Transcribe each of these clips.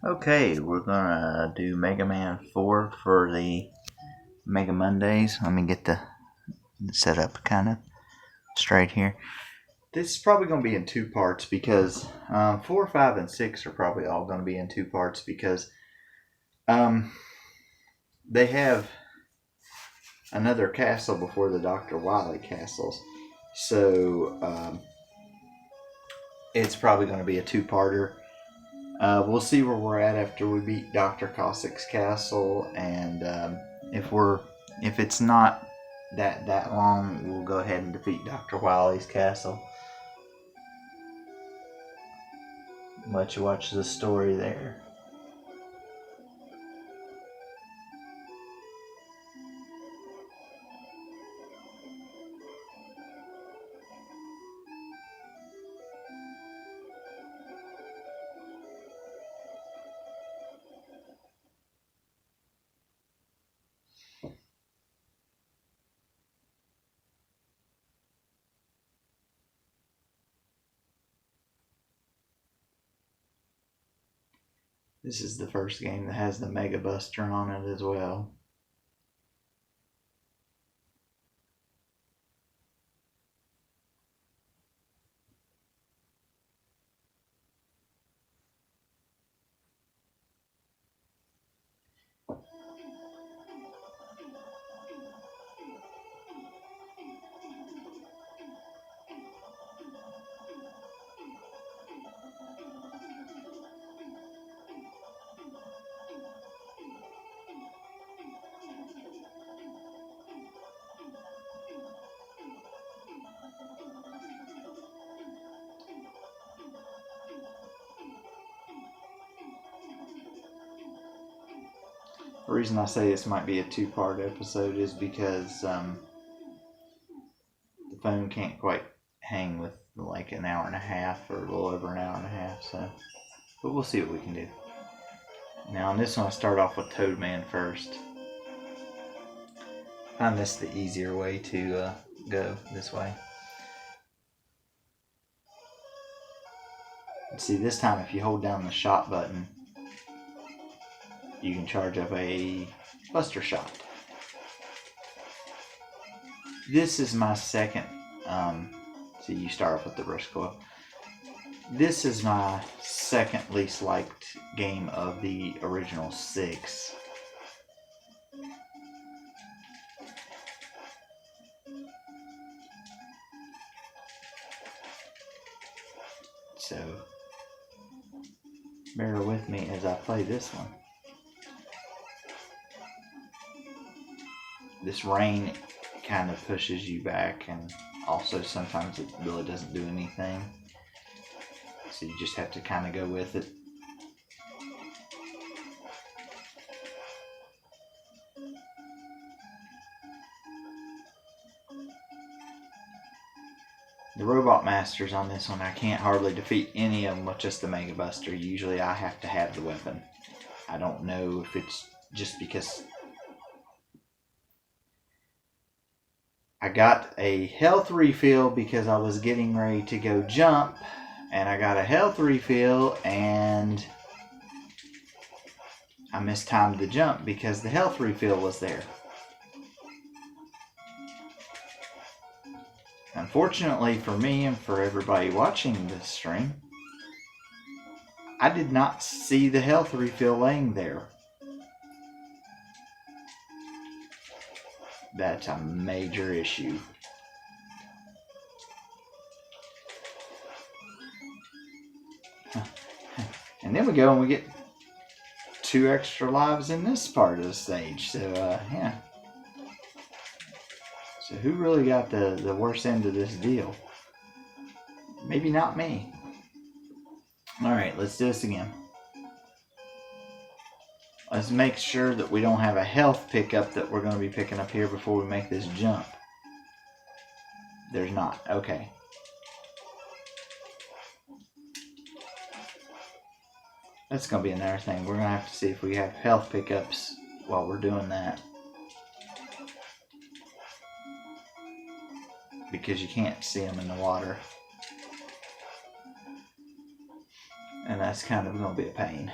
Okay, we're gonna do Mega Man 4 for the Mega Mondays. Let me get the setup kind of straight here. This is probably going to be in two parts because 4, 5, and 6 are probably all going to be in two parts because they have another castle before the Dr. Wily castles. So it's probably going to be a two-parter. We'll see where we're at after we beat Dr. Cossack's castle, and if it's not that long, we'll go ahead and defeat Dr. Wily's castle. Let you watch the story there. This is the first game that has the Mega Buster on it as well. The reason I say this might be a two-part episode is because the phone can't quite hang with like an hour and a half or a little over an hour and a half. So, but we'll see what we can do. Now on this one, I start off with Toadman first. I find this the easier way to go this way. See, this time if you hold down the shot button, you can charge up a Buster Shot. This is my second, see, you start off with the Rush Coil. This is my second least liked game of the original 6. So, bear with me as I play this one. This rain kind of pushes you back, and also sometimes it really doesn't do anything. So you just have to kind of go with it. The Robot Masters on this one, I can't hardly defeat any of them with just the Mega Buster. Usually I have to have the weapon. I don't know if it's just because I got a health refill because I was getting ready to go jump, and I got a health refill and I mistimed the jump because the health refill was there. Unfortunately for me and for everybody watching this stream, I did not see the health refill laying there. That's a major issue. And then we go and we get 2 extra lives in this part of the stage. So, yeah. So who really got the worst end of this deal? Maybe not me. Alright, let's do this again. Let's make sure that we don't have a health pickup that we're going to be picking up here before we make this jump. There's not. Okay. That's going to be another thing. We're going to have to see if we have health pickups while we're doing that. Because you can't see them in the water. And that's kind of going to be a pain.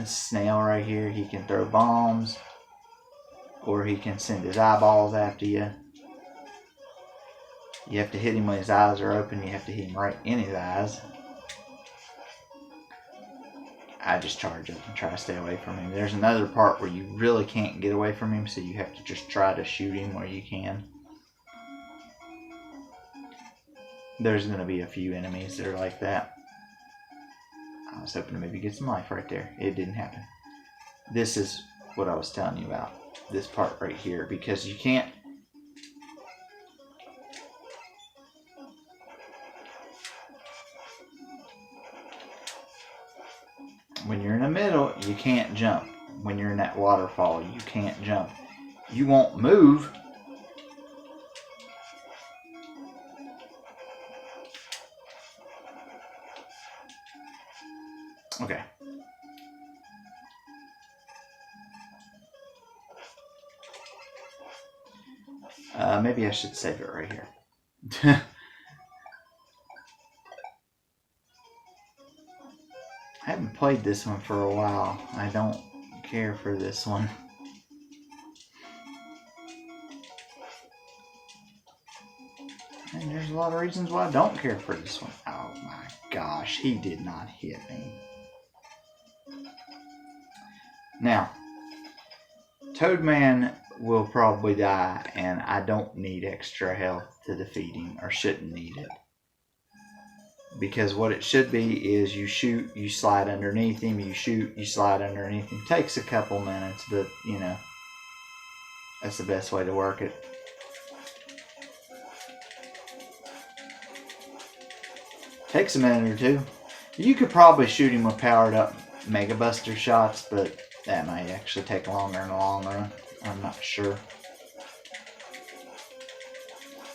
this snail right here, he can throw bombs, or he can send his eyeballs after you. You have to hit him when his eyes are open. You have to hit him right in his eyes. I just charge up and try to stay away from him. There's another part where you really can't get away from him, so you have to just try to shoot him where you can. There's going to be a few enemies that are like that. I was hoping to maybe get some life right there. It didn't happen. This is what I was telling you about. This part right here. Because you can't... When you're in the middle, you can't jump. When you're in that waterfall, you can't jump. You won't move. Okay. Maybe I should save it right here. I haven't played this one for a while. I don't care for this one. And there's a lot of reasons why I don't care for this one. Oh my gosh, he did not hit me. Now, Toadman will probably die, and I don't need extra health to defeat him, or shouldn't need it. Because what it should be is you shoot, you slide underneath him, you shoot, you slide underneath him. Takes a couple minutes, but you know, that's the best way to work it. Takes a minute or two. You could probably shoot him with powered up Mega Buster shots, but that might actually take longer in the long run. I'm not sure.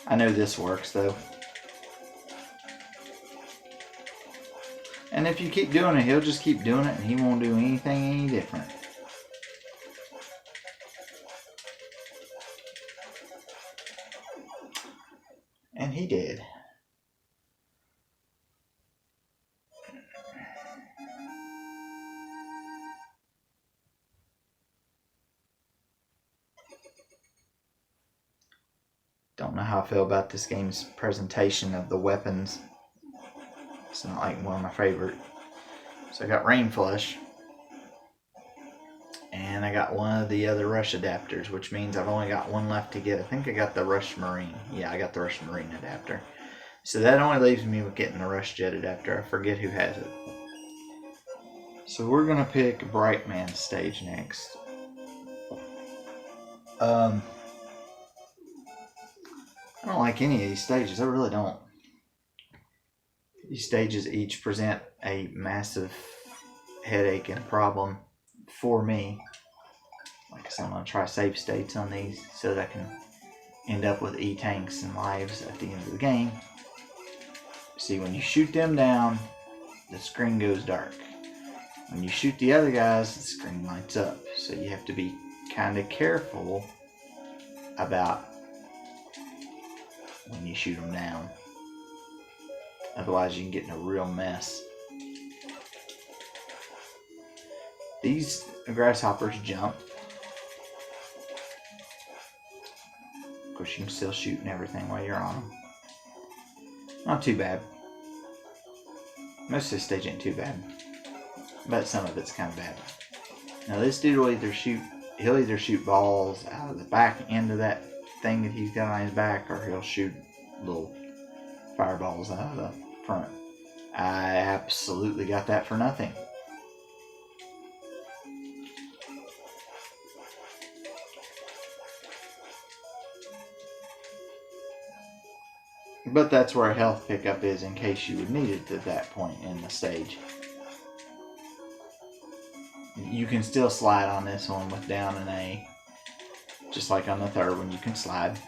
I know this works though. And if you keep doing it, he'll just keep doing it and he won't do anything any different. And he did. Don't know how I feel about this game's presentation of the weapons. It's not like one of my favorite. So I got Rain Flush. And I got one of the other Rush adapters, which means I've only got one left to get. I think I got the Rush Marine. Yeah, I got the Rush Marine adapter. So that only leaves me with getting the Rush Jet adapter. I forget who has it. So we're going to pick Brightman stage next. I don't like any of these stages. I really don't. These stages each present a massive headache and problem for me. Like I said, I'm going to try save states on these so that I can end up with E-tanks and lives at the end of the game. See, when you shoot them down, the screen goes dark. When you shoot the other guys, the screen lights up. So you have to be kind of careful about when you shoot them down. Otherwise you can get in a real mess. These grasshoppers jump. Of course you can still shoot and everything while you're on them. Not too bad. Most of this stage ain't too bad. But some of it's kind of bad. Now this dude will he'll either shoot balls out of the back end of that thing that he's got on his back, or he'll shoot little fireballs out of the front. I absolutely got that for nothing. But that's where a health pickup is in case you would need it at that point in the stage. You can still slide on this one with down and A. Just like on the third one, you can slide.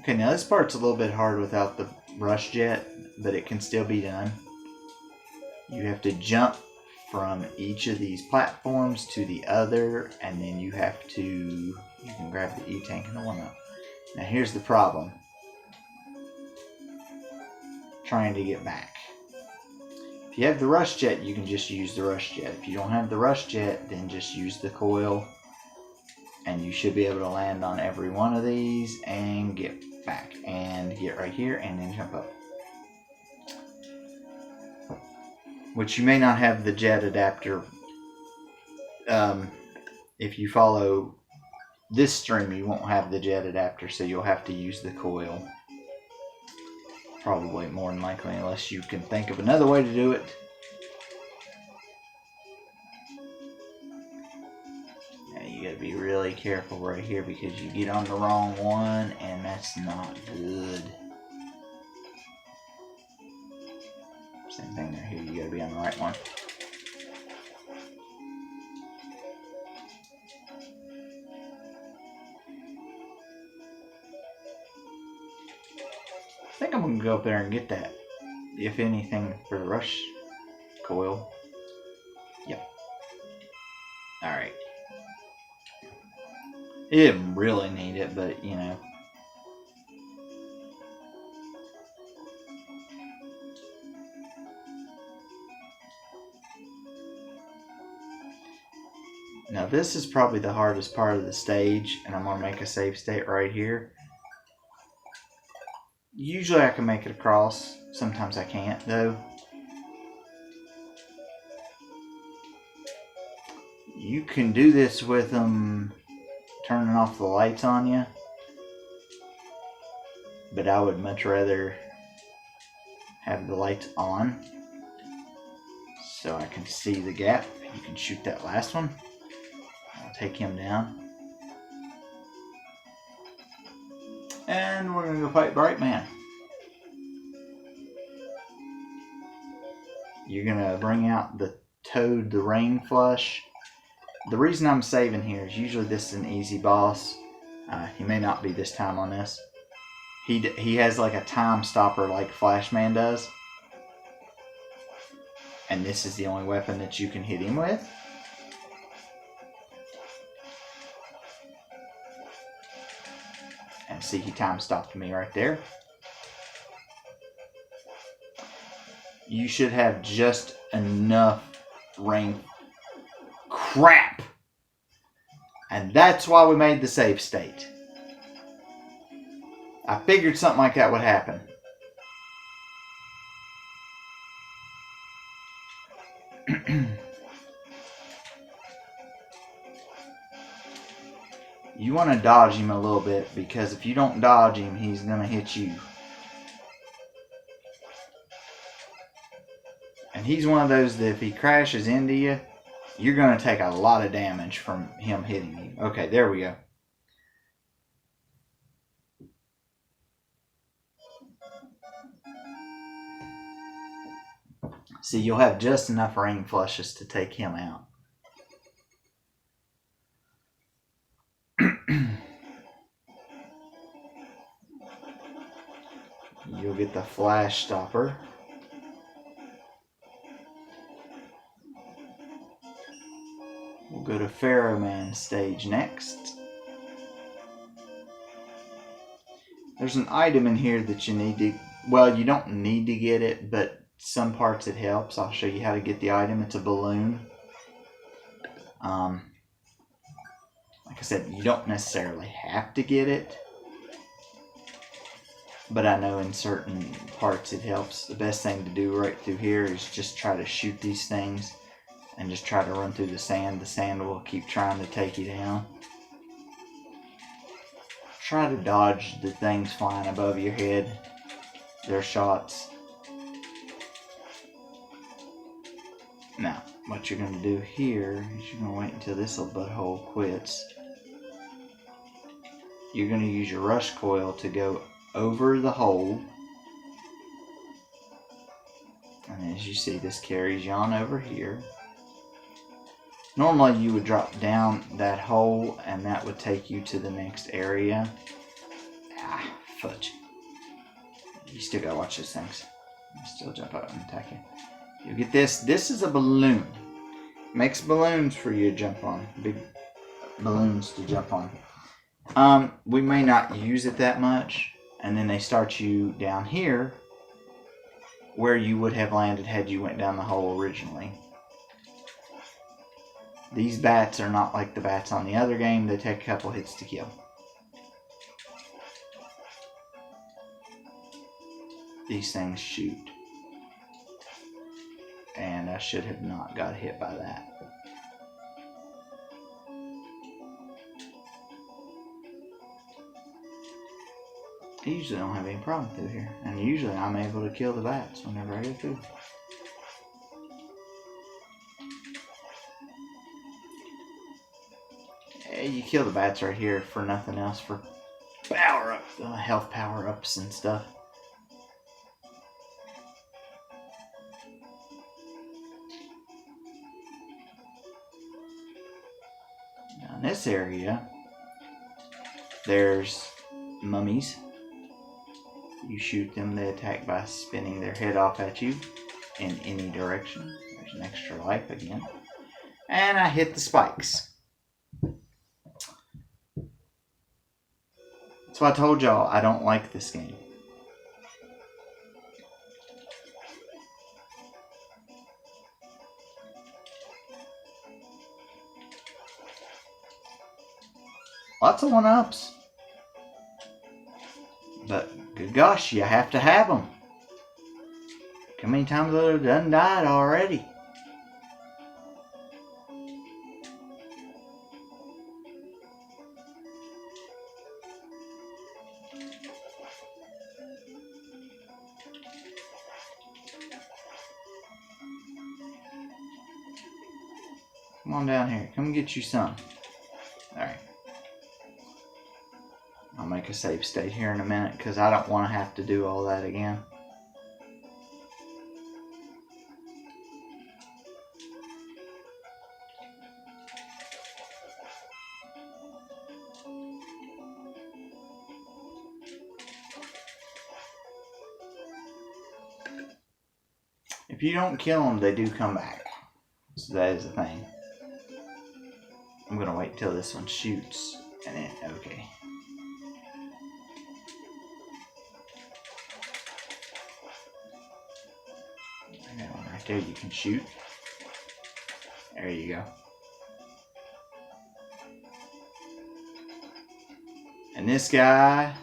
Okay, now this part's a little bit hard without the rush jet, but it can still be done. You have to jump from each of these platforms to the other, and then you can grab the E-tank and the 1-up. Now here's the problem. Trying to get back. If you have the rush jet, you can just use the rush jet. If you don't have the rush jet, then just use the coil. And you should be able to land on every one of these and get back. And get right here and then jump up. Which you may not have the jet adapter. If you follow this stream, you won't have the jet adapter, so you'll have to use the coil. Probably more than likely, unless you can think of another way to do it. Now you gotta be really careful right here because you get on the wrong one and that's not good. Same thing right here, you gotta be on the right one. I think I'm going to go up there and get that, if anything, for the rush coil. Yep. Alright. It didn't really need it, but, you know. Now this is probably the hardest part of the stage, and I'm going to make a save state right here. Usually I can make it across. Sometimes I can't, though. You can do this with them turning off the lights on you. But I would much rather have the lights on so I can see the gap. You can shoot that last one. I'll take him down. And we're going to go fight Brightman. You're going to bring out the Toad the Rain Flush. The reason I'm saving here is usually this is an easy boss. He may not be this time on this. He has like a time stopper like Flashman does. And this is the only weapon that you can hit him with. And see, he time stopped me right there. You should have just enough rain. Crap! And that's why we made the save state. I figured something like that would happen. You want to dodge him a little bit, because if you don't dodge him, he's going to hit you. And he's one of those that if he crashes into you, you're going to take a lot of damage from him hitting you. Okay, there we go. See, you'll have just enough rain flushes to take him out. You'll get the flash stopper. We'll go to Pharaoh Man stage next. There's an item in here that you need to, well, you don't need to get it, but some parts it helps. I'll show you how to get the item. It's a balloon. Like I said, you don't necessarily have to get it, but I know in certain parts it helps. The best thing to do right through here is just try to shoot these things and just try to run through the sand. The sand will keep trying to take you down. Try to dodge the things flying above your head. Their shots. Now, what you're going to do here is you're going to wait until this little butthole quits. You're going to use your rush coil to go over the hole. And as you see, this carries you on over here. Normally you would drop down that hole and that would take you to the next area. Ah, fudge. You still gotta watch those things. You still jump out and attack you. You get this. This is a balloon. Makes balloons for you to jump on. Big balloons to jump on. We may not use it that much. And then they start you down here. where you would have landed had you went down the hole originally. These bats are not like the bats on the other game. They take a couple hits to kill. These things shoot. And I should have not got hit by that. I usually don't have any problem through here. And usually I'm able to kill the bats whenever I go through. You kill the bats right here for nothing else, for power up, health power ups and stuff. Now in this area, there's mummies. You shoot them, they attack by spinning their head off at you in any direction. There's an extra life again. And I hit the spikes. So I told y'all I don't like this game. Lots of 1-ups. But good gosh, you have to have them. How many times I've done died already? Come on down here. Come get you some. Alright. I'll make a save state here in a minute because I don't want to have to do all that again. If you don't kill them, they do come back. So that is the thing. I'm going to wait till this one shoots. And then, okay. I got one right there you can shoot. There you go. And this guy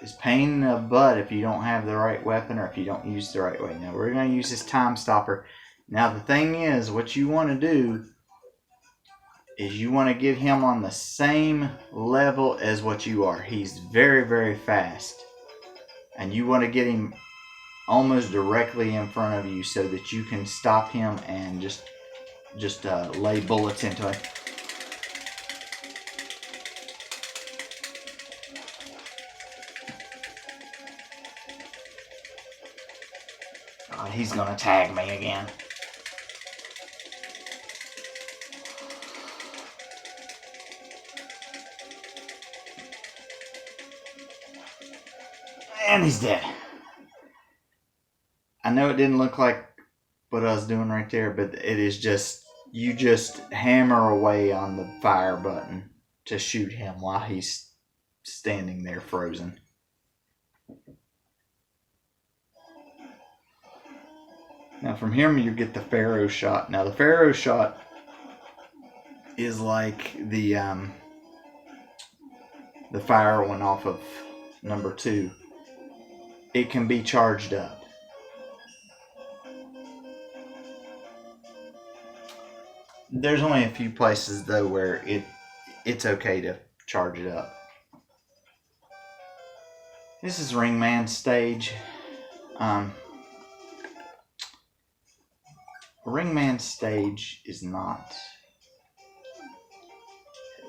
is pain in the butt if you don't have the right weapon or if you don't use the right way. Now we're going to use this time stopper. Now the thing is, what you want to do is you want to get him on the same level as what you are. He's very, very fast. And you want to get him almost directly in front of you so that you can stop him and just lay bullets into him. God, he's going to tag me again. And he's dead. I know it didn't look like what I was doing right there, but it is just, you just hammer away on the fire button to shoot him while he's standing there frozen. Now from here you get the Pharaoh shot. Now the Pharaoh shot is like the fire one off of number 2. It can be charged up. There's only a few places though where it's okay to charge it up. This is Ringman stage. Ringman stage is not.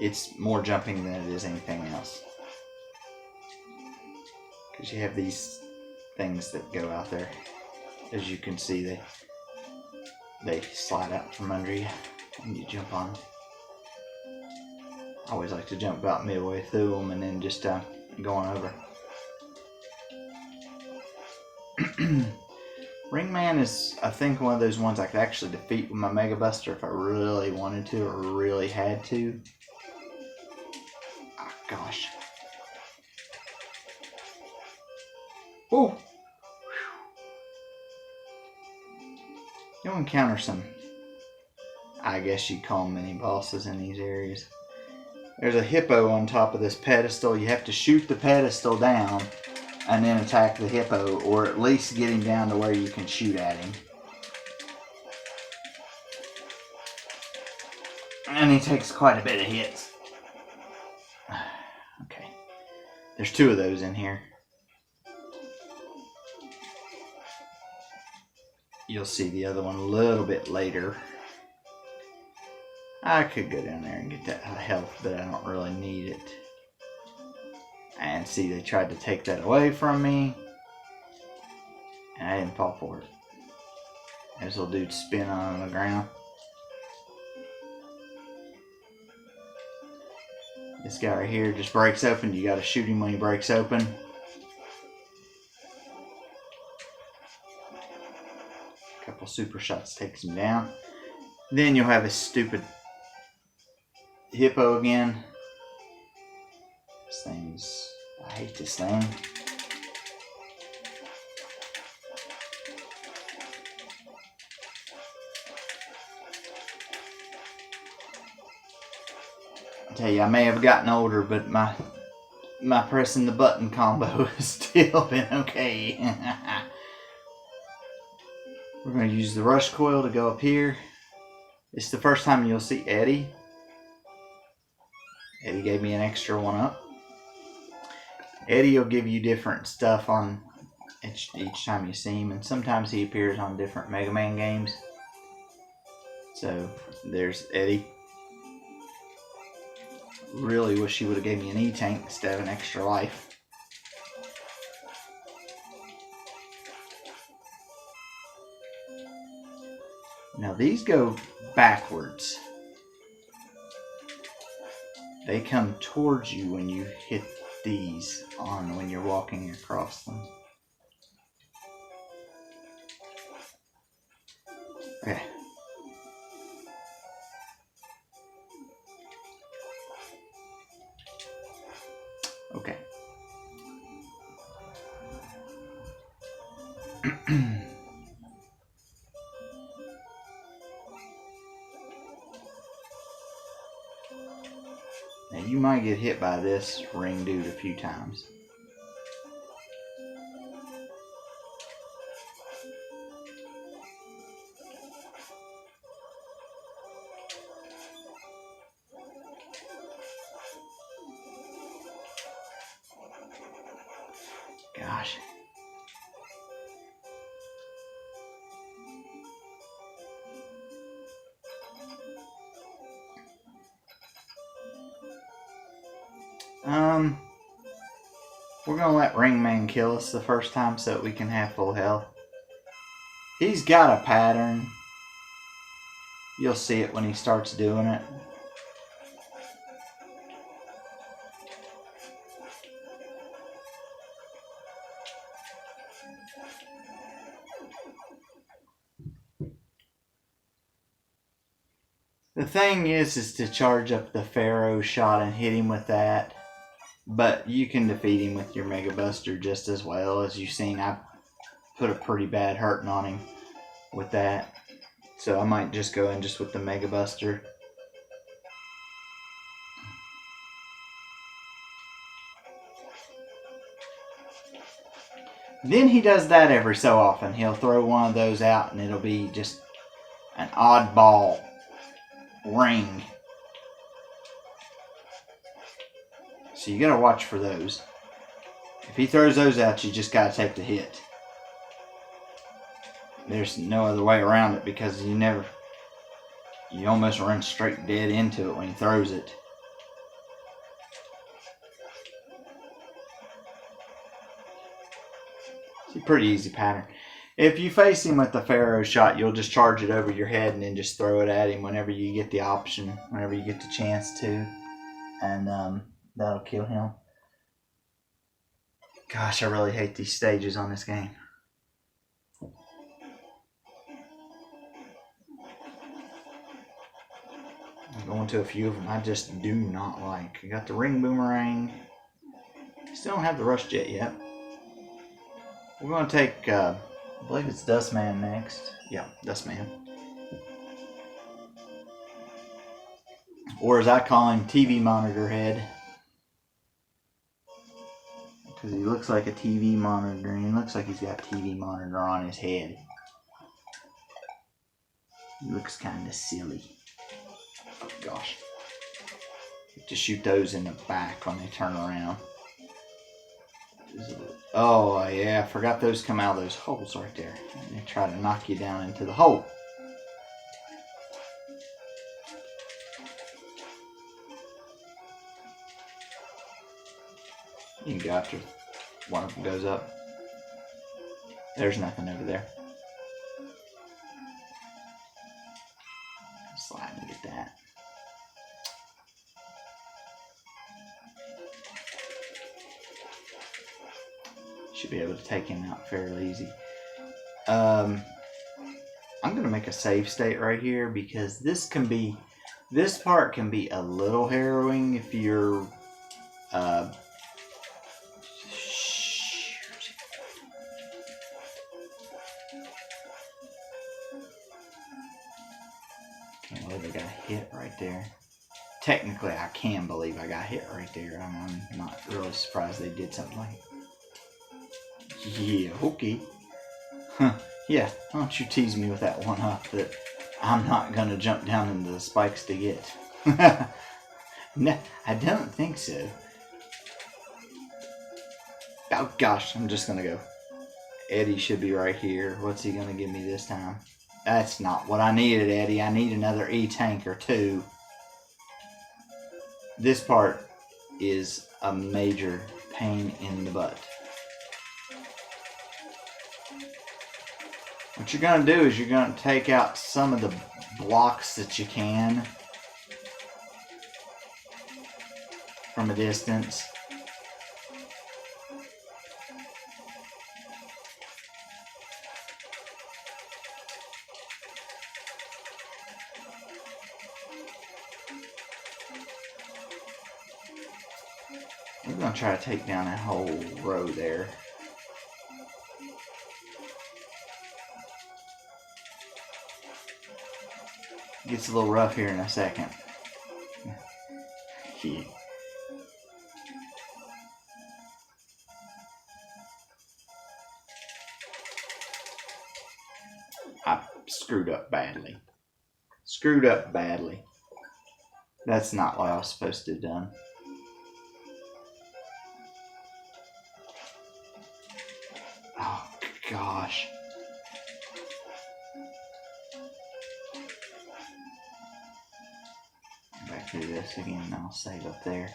It's more jumping than it is anything else. Because you have these things that go out there. As you can see, they slide out from under you and you jump on them. I always like to jump about midway through them and then just go on over. Ringman is, I think, one of those ones I could actually defeat with my Mega Buster if I really wanted to or really had to. Oh, gosh. Oh! You'll encounter some, I guess you'd call them mini bosses in these areas. There's a hippo on top of this pedestal. You have to shoot the pedestal down and then attack the hippo, or at least get him down to where you can shoot at him. And he takes quite a bit of hits. Okay. There's 2 of those in here. You'll see the other one a little bit later. I could go down there and get that health, but I don't really need it. And see, they tried to take that away from me. And I didn't fall for it. This little dude spin on the ground. This guy right here just breaks open. You gotta shoot him when he breaks open. A couple super shots takes him down. Then you'll have his stupid hippo again. This thing's... I hate this thing. I tell you, I may have gotten older, but my pressing the button combo has still been okay. We're going to use the rush coil to go up here. It's the first time you'll see Eddie. Eddie gave me an extra 1-up. Eddie will give you different stuff on each time you see him, and sometimes he appears on different Mega Man games. So there's Eddie. Really wish he would have gave me an E-Tank instead of an extra life. Now these go backwards. They come towards you when you hit these on when you're walking across them. Okay. Okay. Now you might get hit by this ring dude a few times. Gosh. We're gonna let Ringman kill us the first time so that we can have full health. He's got a pattern. You'll see it when he starts doing it. The thing is to charge up the Pharaoh shot and hit him with that. But you can defeat him with your Mega Buster just as well. As you've seen, I put a pretty bad hurting on him with that. So I might just go in just with the Mega Buster. Then he does that every so often. He'll throw one of those out and it'll be just an oddball ring. So you gotta watch for those. If he throws those out, you just gotta take the hit. There's no other way around it because you almost run straight dead into it when he throws it. It's a pretty easy pattern. If you face him with the Pharaoh shot, you'll just charge it over your head and then just throw it at him whenever you get the option, whenever you get the chance to. And that'll kill him. Gosh, I really hate these stages on this game. I'm going to a few of them I just do not like. I got the ring boomerang. Still don't have the rush jet yet. We're going to take I believe it's Dustman next. Yeah, Dustman. Or as I call him, TV monitor head. Because he looks like a TV monitor, and he looks like he's got a TV monitor on his head. He looks kind of silly. Oh, gosh. You have to shoot those in the back when they turn around. Oh, yeah, I forgot those come out of those holes right there. And they try to knock you down into the hole. You can go after one of them goes up. There's nothing over there. Slide and get that. Should be able to take him out fairly easy. I'm gonna make a save state right here because this part can be a little harrowing if you're can't believe I got hit right there. Technically, I can believe I got hit right there. I'm not really surprised they did something like it. Yeah, okay. Huh. Yeah, don't you tease me with that one up that I'm not going to jump down into the spikes to get. No, I don't think so. Oh gosh, I'm just going to go. Eddie should be right here. What's he going to give me this time? That's not what I needed, Eddie. I need another E-tank or two. This part is a major pain in the butt. What you're going to do is you're going to take out some of the blocks that you can from a distance. We're going to try to take down that whole row there. Gets a little rough here in a second. Yeah. I screwed up badly. Screwed up badly. That's not what I was supposed to have done. Oh, gosh. Back through this again and I'll save up there.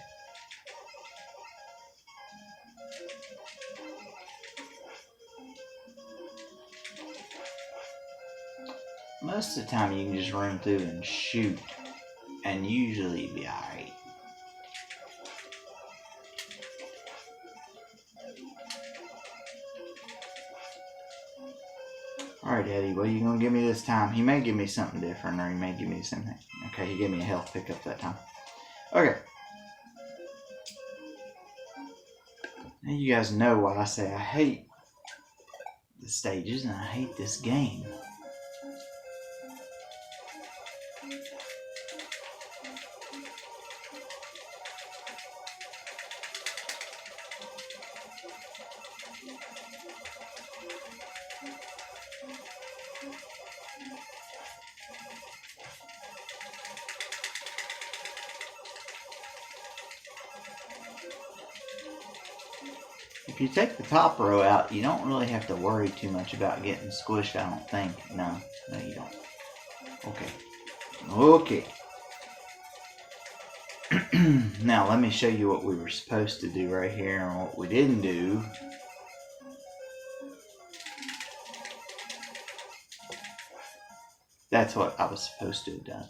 Most of the time you can just run through and shoot and usually be alright. Alright, Eddie, what are you going to give me this time? He may give me something different, or he may give me the same thing. Okay, he gave me a health pickup that time. Okay. Now you guys know why I say I hate the stages and I hate this game. If you take the top row out, you don't really have to worry too much about getting squished, I don't think. No, you don't. Okay. Now, let me show you what we were supposed to do right here and what we didn't do. That's what I was supposed to have done.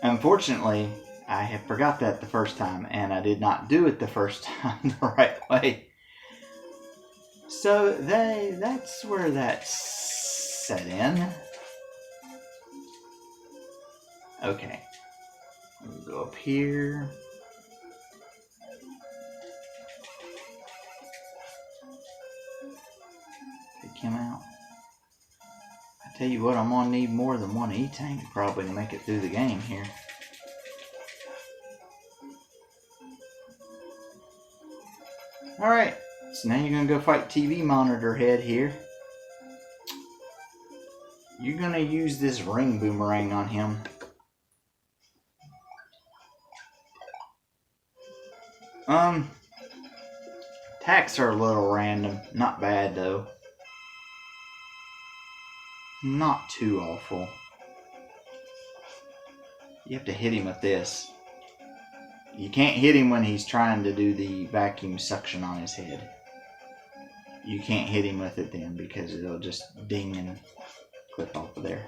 Unfortunately, I had forgot that the first time, and I did not do it the first time the right way. So that's where that's set in. Okay. We'll go up here. him out. I tell you what, I'm gonna need more than one E-Tank probably to make it through the game here. Alright, so now you're gonna go fight TV Monitor Head here. You're gonna use this ring boomerang on him. Attacks are a little random. Not bad though. Not too awful. You have to hit him with this. You can't hit him when he's trying to do the vacuum suction on his head. You can't hit him with it then because it'll just ding and clip off of there.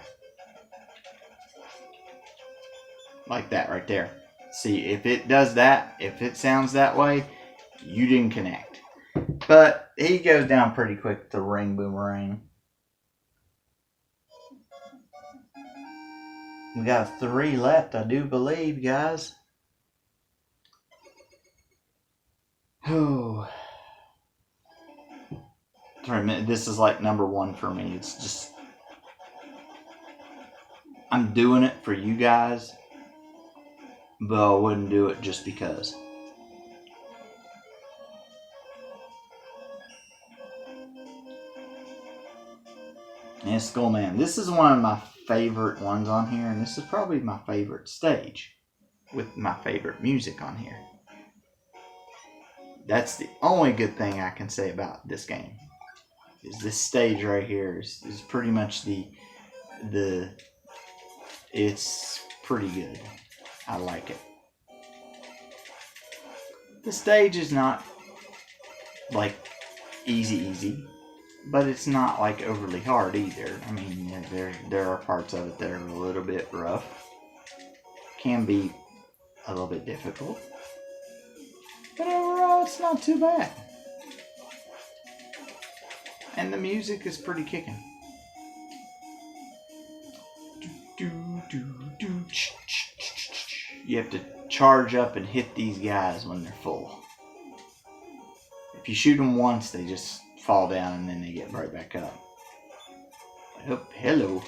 Like that right there. See, if it does that, if it sounds that way, you didn't connect. But he goes down pretty quick with the ring boomerang. We got 3 left, I do believe, guys. Oh. This is like number 1 for me. It's just, I'm doing it for you guys, but I wouldn't do it just because. And Skullman. This is one of my favorite ones on here, and this is probably my favorite stage with my favorite music on here. That's the only good thing I can say about this game. Is this stage right here is pretty much it's pretty good. I like it. The stage is not like easy, but it's not like overly hard either. I mean, there are parts of it that are a little bit rough. Can be a little bit difficult. But overall, it's not too bad. And the music is pretty kicking. You have to charge up and hit these guys when they're full. If you shoot them once, they just fall down and then they get right back up. Oh, hello.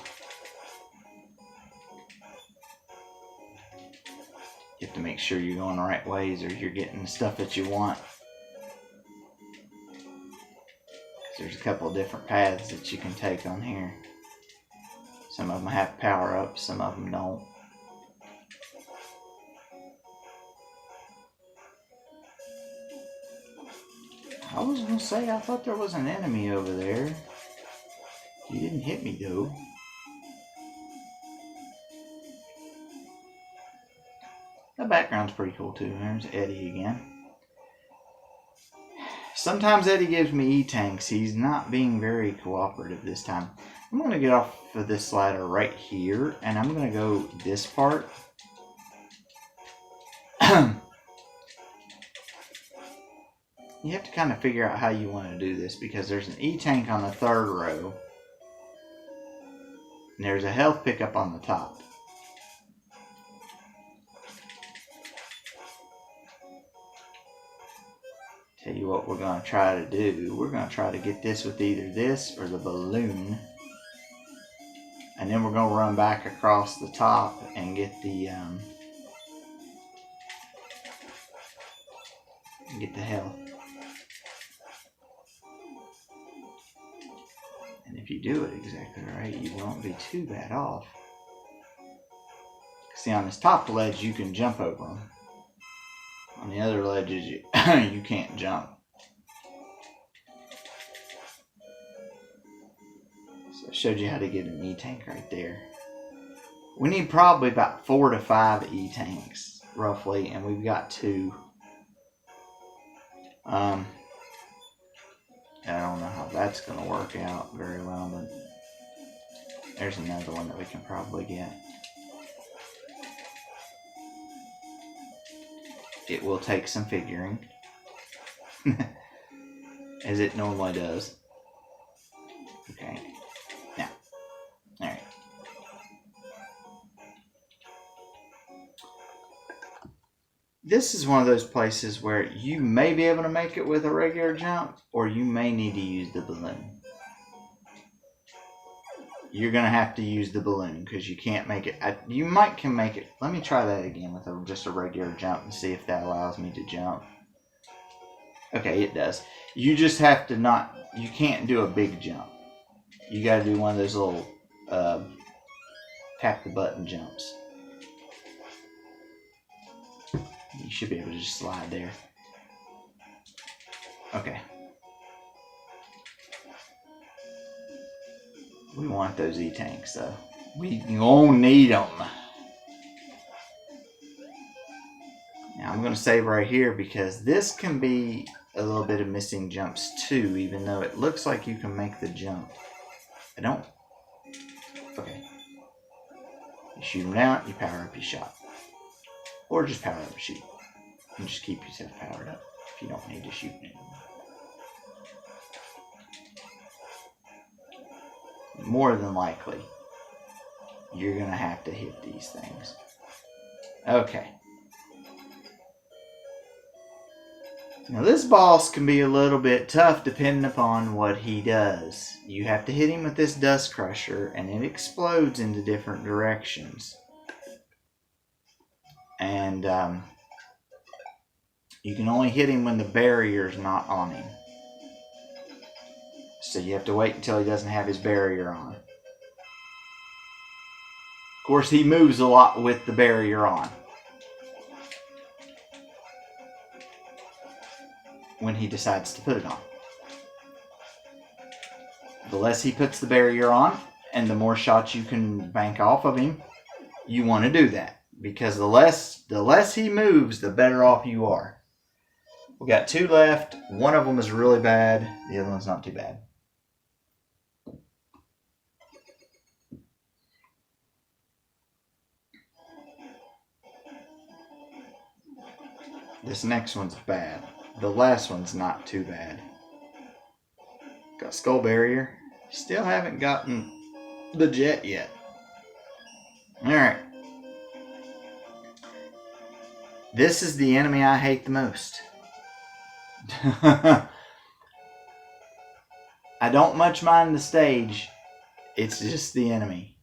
You have to make sure you're going the right ways or you're getting the stuff that you want. There's a couple of different paths that you can take on here. Some of them have power-ups, some of them don't. I was going to say, I thought there was an enemy over there. He didn't hit me though. The background's pretty cool too. There's Eddie again. Sometimes Eddie gives me E-Tanks. He's not being very cooperative this time. I'm going to get off of this ladder right here, and I'm going to go this part. You have to kind of figure out how you want to do this, because there's an E-Tank on the 3rd row, and there's a health pickup on the top. Tell you what we're going to try to do. We're going to try to get this with either this or the balloon. And then we're going to run back across the top and get the health. And if you do it exactly right, you won't be too bad off. See, on this top ledge, you can jump over them. On the other ledges, you can't jump. So I showed you how to get an E-Tank right there. We need probably about 4 to 5 E-Tanks, roughly, and we've got 2. I don't know how that's going to work out very well, but there's another one that we can probably get. It will take some figuring, as it normally does. Okay, now, alright. This is one of those places where you may be able to make it with a regular jump, or you may need to use the balloon. you're going to have to use the balloon because you can't make it. You can make it. Let me try that again with just a regular jump and see if that allows me to jump. Okay, it does. You just have to not, you can't do a big jump. You got to do one of those little tap the button jumps. You should be able to just slide there. Okay. We want those E-tanks though. We gonna need them. Now I'm gonna save right here because this can be a little bit of missing jumps too, even though it looks like you can make the jump. I don't. Okay. You shoot them down, you power up your shot. Or just power up your shoot. And just keep yourself powered up if you don't need to shoot anymore. More than likely, you're going to have to hit these things. Okay. Now this boss can be a little bit tough depending upon what he does. You have to hit him with this dust crusher and it explodes into different directions. And you can only hit him when the barrier's not on him. So you have to wait until he doesn't have his barrier on. Of course, he moves a lot with the barrier on. When he decides to put it on. The less he puts the barrier on, and the more shots you can bank off of him, you want to do that. Because the less he moves, the better off you are. We got 2 left. One of them is really bad. The other one's not too bad. This next one's bad. The last one's not too bad. Got skull barrier. Still haven't gotten the jet yet. Alright. This is the enemy I hate the most. I don't much mind the stage. It's just the enemy.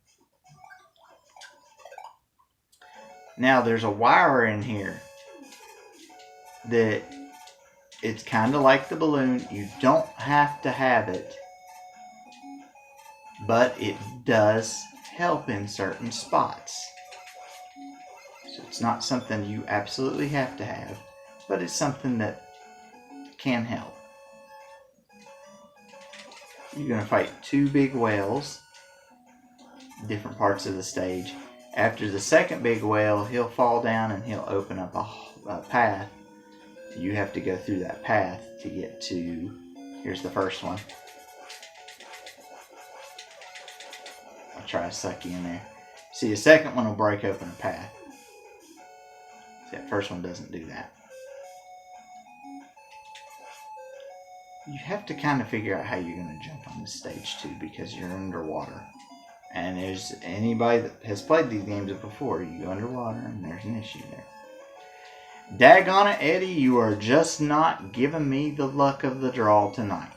Now there's a wire in here that it's kind of like the balloon. You don't have to have it, but it does help in certain spots. So it's not something you absolutely have to have, but it's something that can help. You're going to fight 2 big whales, different parts of the stage. After the second big whale, he'll fall down and he'll open up a path. You have to go through that path to get to, here's the first one. I'll try to suck you in there. See, the second one will break open a path. See, that first one doesn't do that. You have to kind of figure out how you're going to jump on this stage too, because you're underwater. And there's anybody that has played these games before, you go underwater and there's an issue there. Daggone it, Eddie, you are just not giving me the luck of the draw tonight.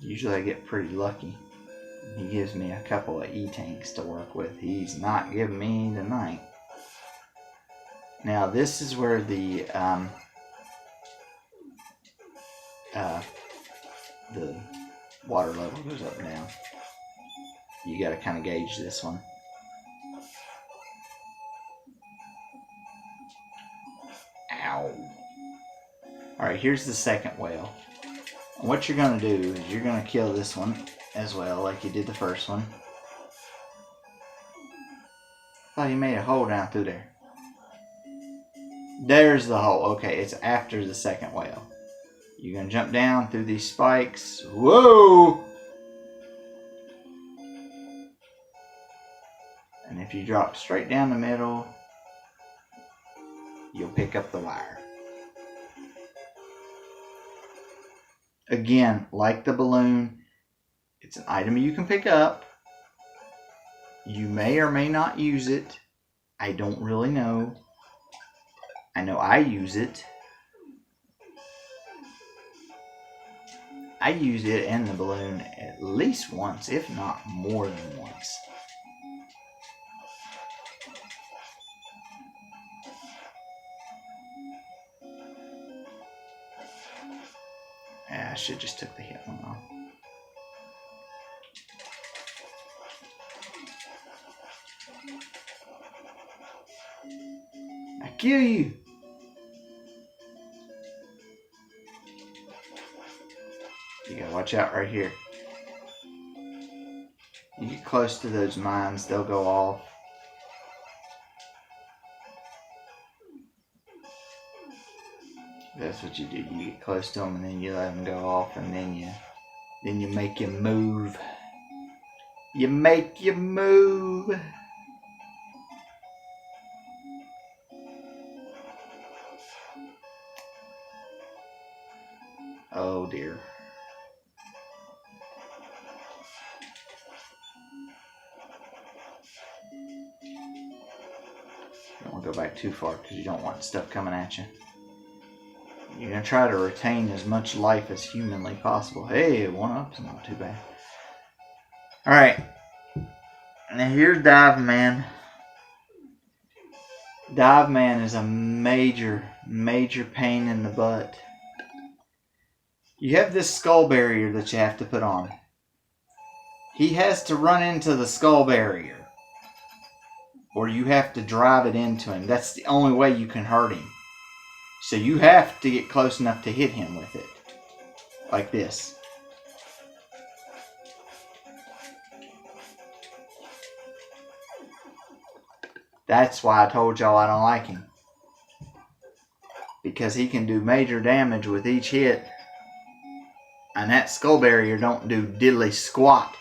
Usually I get pretty lucky. He gives me a couple of E-tanks to work with. He's not giving me tonight. Now this is where the water level goes up and down. You got to kind of gauge this one. Ow. Alright, here's the second whale. And what you're going to do is you're going to kill this one as well, like you did the first one. Oh, you made a hole down through there. There's the hole. Okay, it's after the second whale. You're going to jump down through these spikes. Whoa! And if you drop straight down the middle, you'll pick up the wire. Again, like the balloon, it's an item you can pick up. You may or may not use it. I don't really know. I know I use it. I use it and the balloon at least once, if not more than once. Yeah, I should just took the hit one off. I kill you. You gotta watch out right here. You get close to those mines, they'll go off. That's what you do. You get close to them and then you let them go off, and then you make him move. You make him move. Oh dear. Don't want to go back too far because you don't want stuff coming at you. You're going to try to retain as much life as humanly possible. Hey, 1-up's not too bad. Alright. Now here's Dive Man. Dive Man is a major pain in the butt. You have this skull barrier that you have to put on. He has to run into the skull barrier, or you have to drive it into him. That's the only way you can hurt him. So you have to get close enough to hit him with it. Like this. That's why I told y'all I don't like him. Because he can do major damage with each hit. And that skull barrier don't do diddly squat.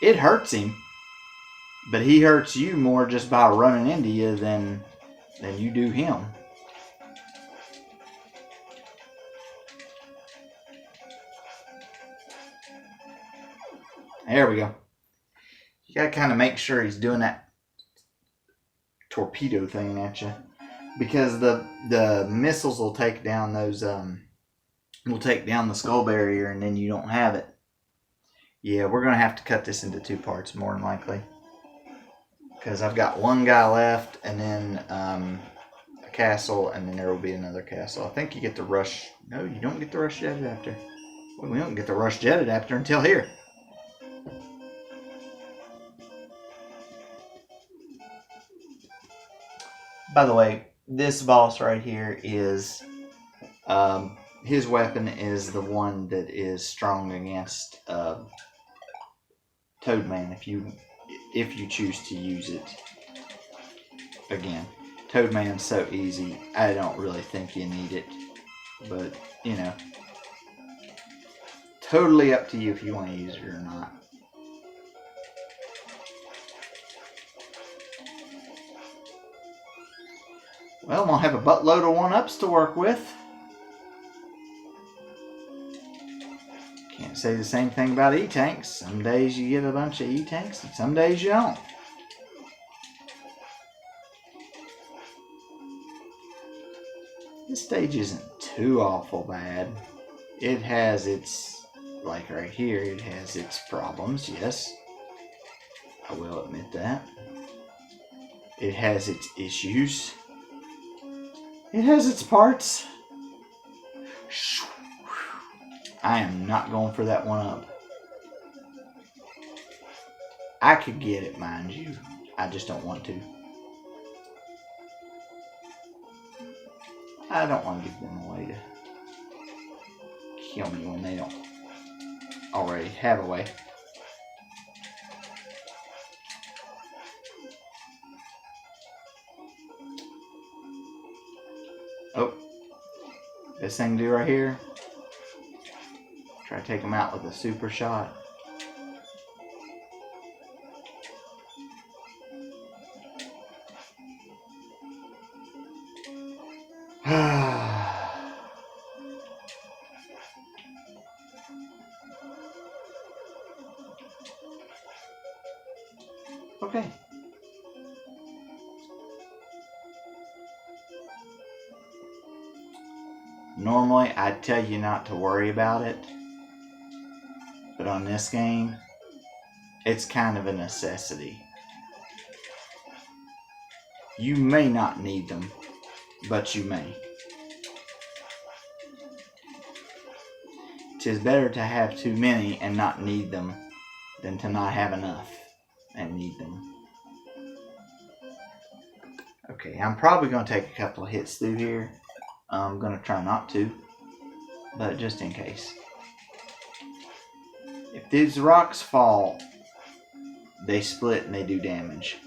It hurts him. But he hurts you more just by running into you than you do him. There we go. You gotta kind of make sure he's doing that torpedo thing at you, because the missiles will take down those will take down the skull barrier, and then you don't have it. Yeah, we're gonna have to cut this into 2 parts more than likely, because I've got one guy left, and then a castle, and then there will be another castle. I think you get the rush. No, you don't get the rush jet adapter. Well, we don't get the rush jet adapter until here. By the way, this boss right here is, his weapon is the one that is strong against Toadman if you choose to use it. Again, Toadman's so easy, I don't really think you need it. But, you know, totally up to you if you want to use it or not. Well, I'm going to have a buttload of 1-ups to work with. Can't say the same thing about E-tanks. Some days you get a bunch of E-tanks, and some days you don't. This stage isn't too awful bad. It has its, like right here, it has its problems, yes. I will admit that. It has its issues. It has its parts. I am not going for that 1-up. I could get it, mind you. I just don't want to. I don't want to give them a way to kill me when they don't already have a way. Oh, this thing do right here. Try to take him out with a super shot. Okay. Normally, I'd tell you not to worry about it, But on this game, it's kind of a necessity. You may not need them, but you may. 'Tis better to have too many and not need them than to not have enough and need them. Okay, I'm probably going to take a couple of hits through here. I'm going to try not to, but just in case. If these rocks fall, they split and they do damage.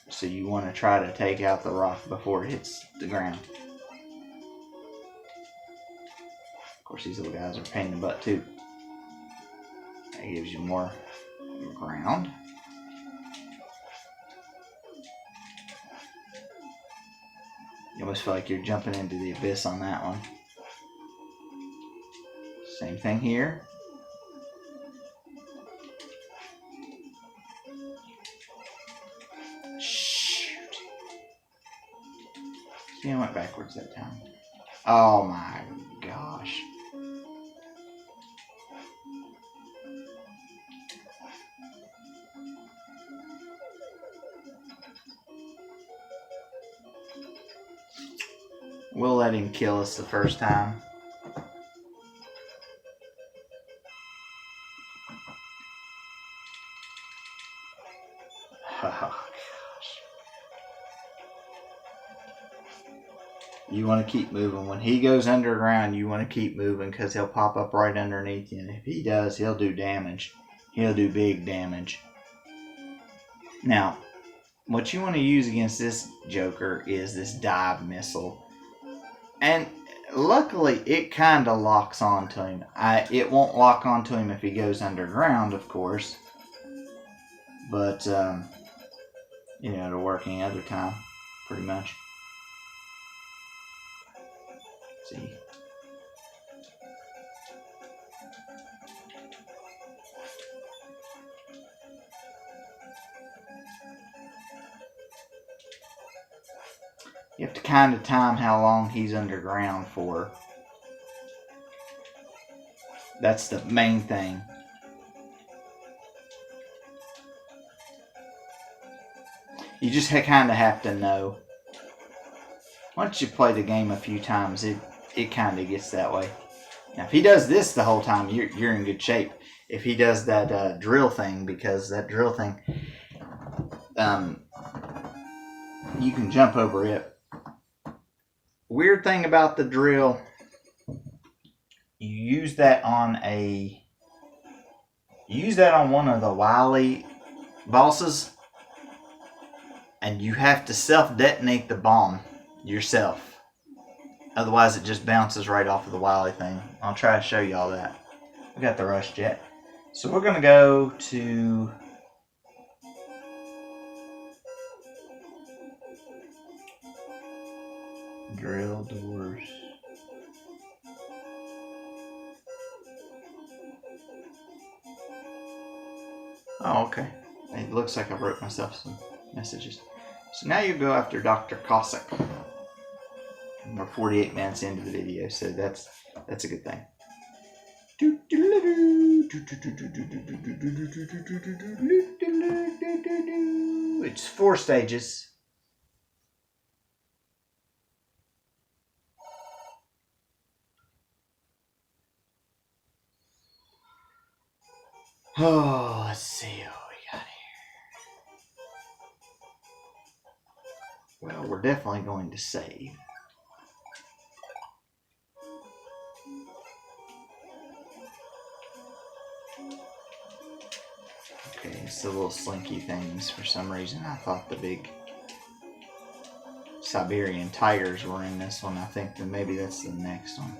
So you want to try to take out the rock before it hits the ground. Of course, these little guys are a pain in the butt too. That gives you more ground. You almost feel like you're jumping into the abyss on that one. Same thing here. Shoot. See, I went backwards that time. Oh my gosh. We'll let him kill us the first time. Oh gosh. You want to keep moving. When he goes underground, you want to keep moving because he'll pop up right underneath you. And if he does, he'll do damage. He'll do big damage. Now, what you want to use against this Joker is this dive missile. And luckily, it kind of locks onto him. It won't lock onto him if he goes underground, of course. But, you know, it'll work any other time, pretty much. Let's see. You have to kind of time how long he's underground for. That's the main thing. You just kind of have to know. Once you play the game a few times, it kind of gets that way. Now, if he does this the whole time, you're in good shape. If he does that drill thing, because that drill thing, you can jump over it. Weird thing about the drill, you use that on one of the Wily bosses, and you have to self-detonate the bomb yourself. Otherwise, it just bounces right off of the Wily thing. I'll try to show you all that. We got the rush jet. So we're going to go to... drill doors. Oh, okay. It looks like I wrote myself some messages. So now you go after Dr. Cossack. We're 48 minutes into the video, so that's a good thing. It's 4 stages. Oh, let's see what we got here. Well, we're definitely going to save. Okay, it's the little slinky things. For some reason, I thought the big Siberian tigers were in this one. I think that maybe that's the next one.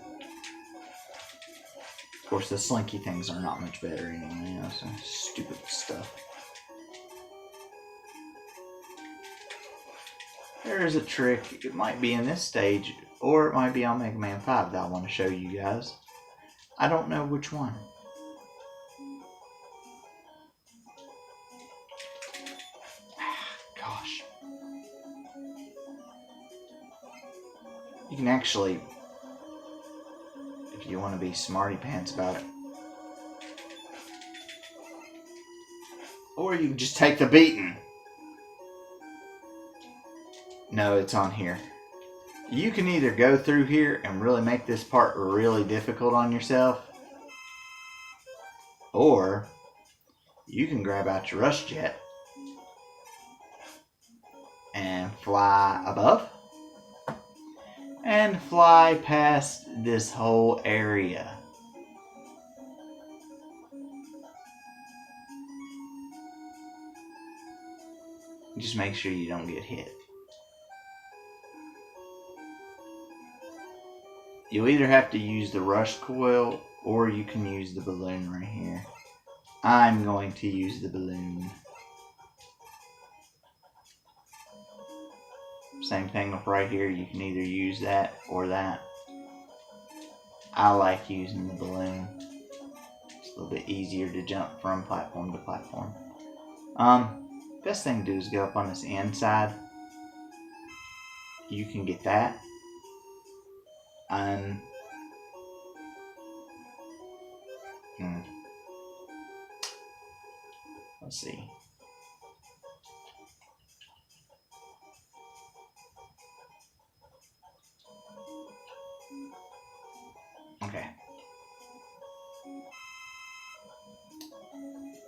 Of course, the slinky things are not much better anyway. You know, some stupid stuff. There is a trick. It might be in this stage, or it might be on Mega Man 5 that I want to show you guys. I don't know which one. Gosh. You can actually, if you want to be smarty pants about it, Or you can just take the beating. No, it's on here. You can either go through here and really make this part really difficult on yourself, or you can grab out your rush jet and fly above and fly past this whole area. Just make sure you don't get hit. You'll either have to use the rush coil or you can use the balloon right here. I'm going to use the balloon. Same thing with right here. You can either use that or that. I like using the balloon. It's a little bit easier to jump from platform to platform. Best thing to do is go up on this inside. You can get that. And let's see. Okay.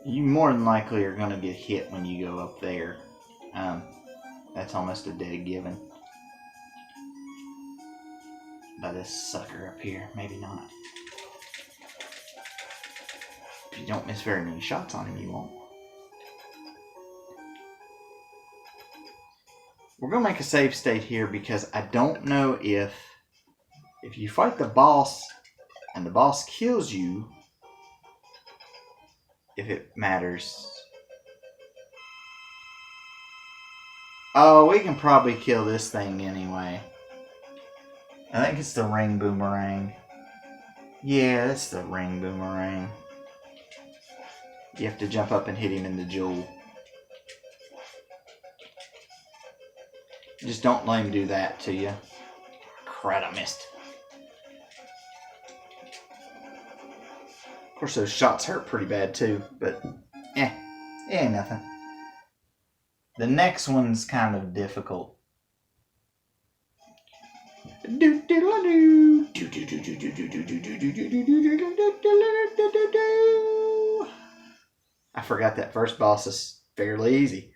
You more than likely are going to get hit when you go up there. That's almost a dead given. By this sucker up here. Maybe not. If you don't miss very many shots on him, you won't. We're going to make a save state here because I don't know if you fight the boss and the boss kills you, if it matters. Oh, we can probably kill this thing anyway. I think it's the ring boomerang. Yeah, it's the ring boomerang. You have to jump up and hit him in the jewel. Just don't let him do that to you. Crap, I missed. Of course, those shots hurt pretty bad too, but it ain't nothing. The next one's kind of difficult. I forgot that first boss is fairly easy.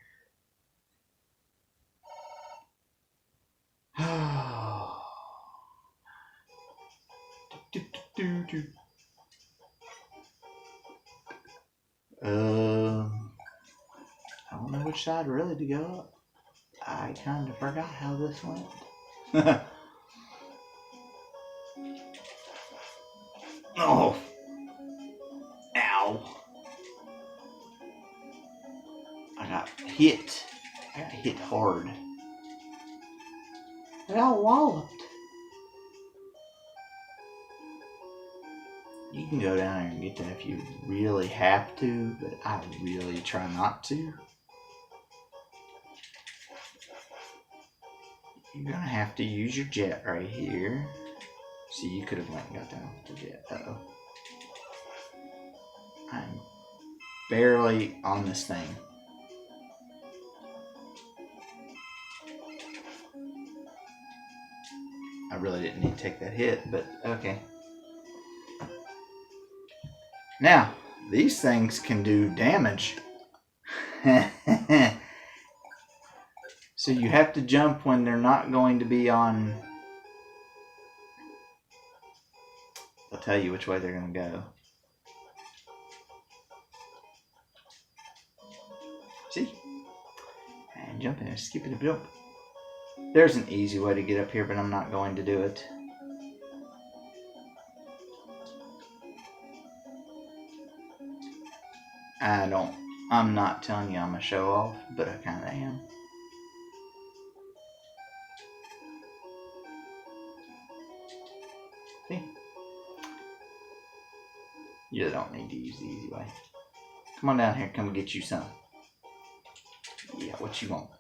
I don't know which side really to go up. I kind of forgot how this went. Oh. Ow. I got hit. I got hit hard. I got walloped. You can go down there and get that if you really have to, but I really try not to. You're gonna have to use your jet right here. See, you could have went and got down with the jet. Uh-oh. I'm barely on this thing. I really didn't need to take that hit, but okay. Now, these things can do damage. So you have to jump when they're not going to be on. I'll tell you which way they're going to go. See? And jumping and skipping a jump. There's an easy way to get up here, but I'm not going to do it. I'm not telling you I'm a show off, but I kind of am. See? You don't need to use the easy way. Come on down here, come get you some. Yeah, what you want?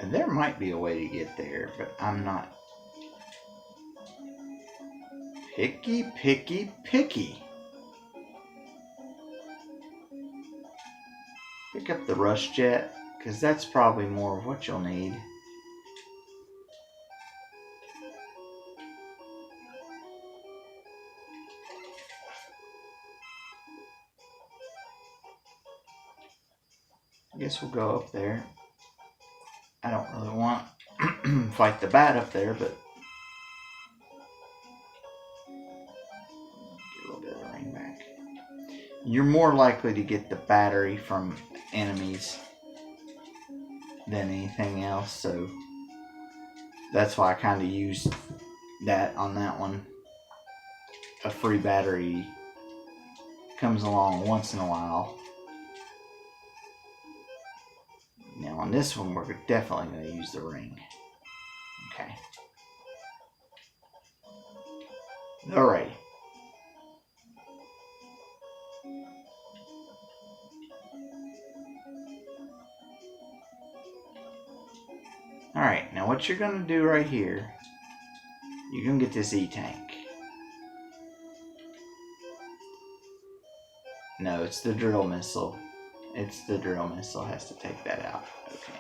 And there might be a way to get there, but I'm not. Picky, picky, picky. Pick up the rush jet, because that's probably more of what you'll need. I guess we'll go up there. I don't really want to fight the bat up there, but get a little bit of the ring back. You're more likely to get the battery from enemies than anything else, so that's why I kind of used that on that one. A free battery comes along once in a while. Now on this one, we're definitely going to use the ring. Okay. Alrighty. Alright, now what you're going to do right here, you're going to get this E-tank. No, it's the drill missile. It's the drill missile has to take that out. Okay.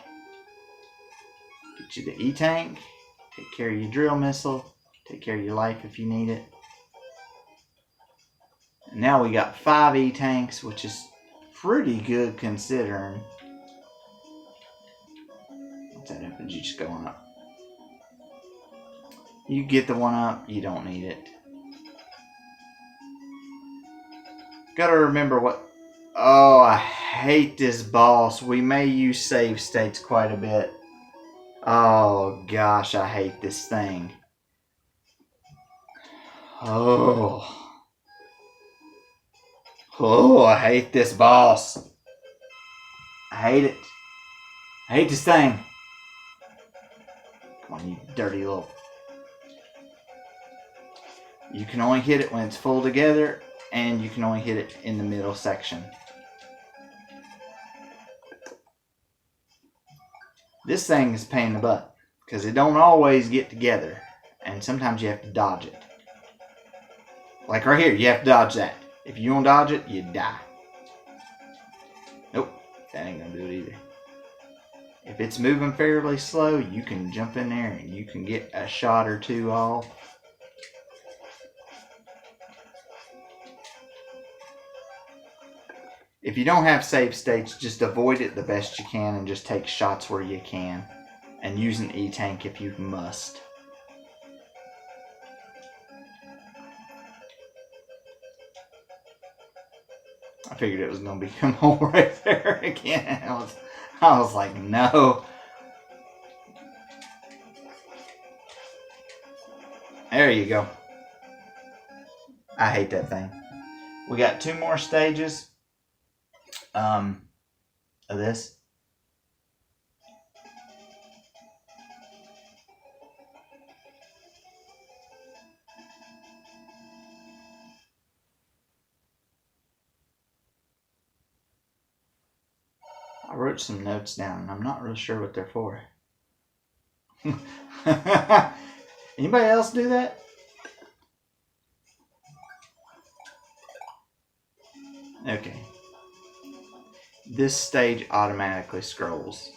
Get you the E-tank. Take care of your drill missile. Take care of your life if you need it. And now we got 5 E-tanks, which is pretty good considering. Once that happens, you just go on up. You get the one up, you don't need it. Gotta remember what... Oh, I hate this boss. We may use save states quite a bit. Oh, gosh, I hate this thing. Oh. Oh, I hate this boss. I hate it. I hate this thing. Come on, you dirty little... You can only hit it when it's full together, and you can only hit it in the middle section. This thing is a pain in the butt, because it don't always get together, and sometimes you have to dodge it. Like right here, you have to dodge that. If you don't dodge it, you die. Nope, that ain't gonna do it either. If it's moving fairly slow, you can jump in there and you can get a shot or two off. If you don't have save states, just avoid it the best you can and just take shots where you can. And use an E-tank if you must. I figured it was going to become hole right there again. I was like, no. There you go. I hate that thing. We got 2 more stages of this. I wrote some notes down and I'm not really sure what they're for. Anybody else do that? Okay. This stage automatically scrolls.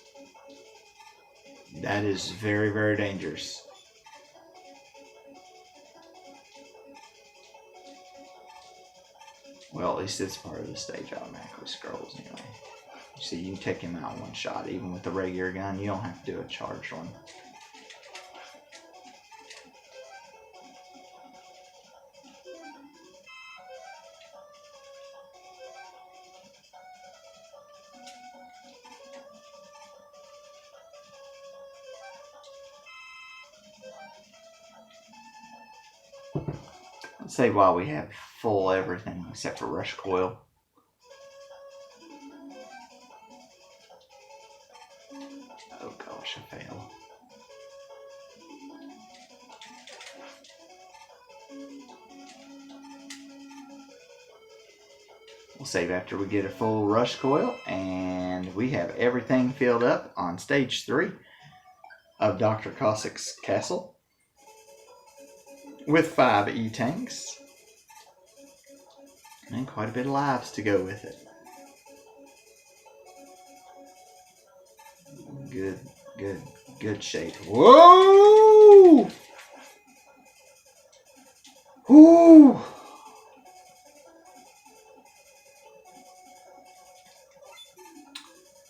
That is very, very dangerous. Well, at least this part of the stage automatically scrolls anyway. You see, you can take him out in one shot. Even with the regular gun, you don't have to do a charged one. Let's say while we have full everything except for rush coil. Oh gosh, I failed. We'll save after we get a full rush coil, and we have everything filled up on stage 3 of Dr. Cossack's castle with 5 E-tanks and quite a bit of lives to go with it. good shade. Whoa! Whoo!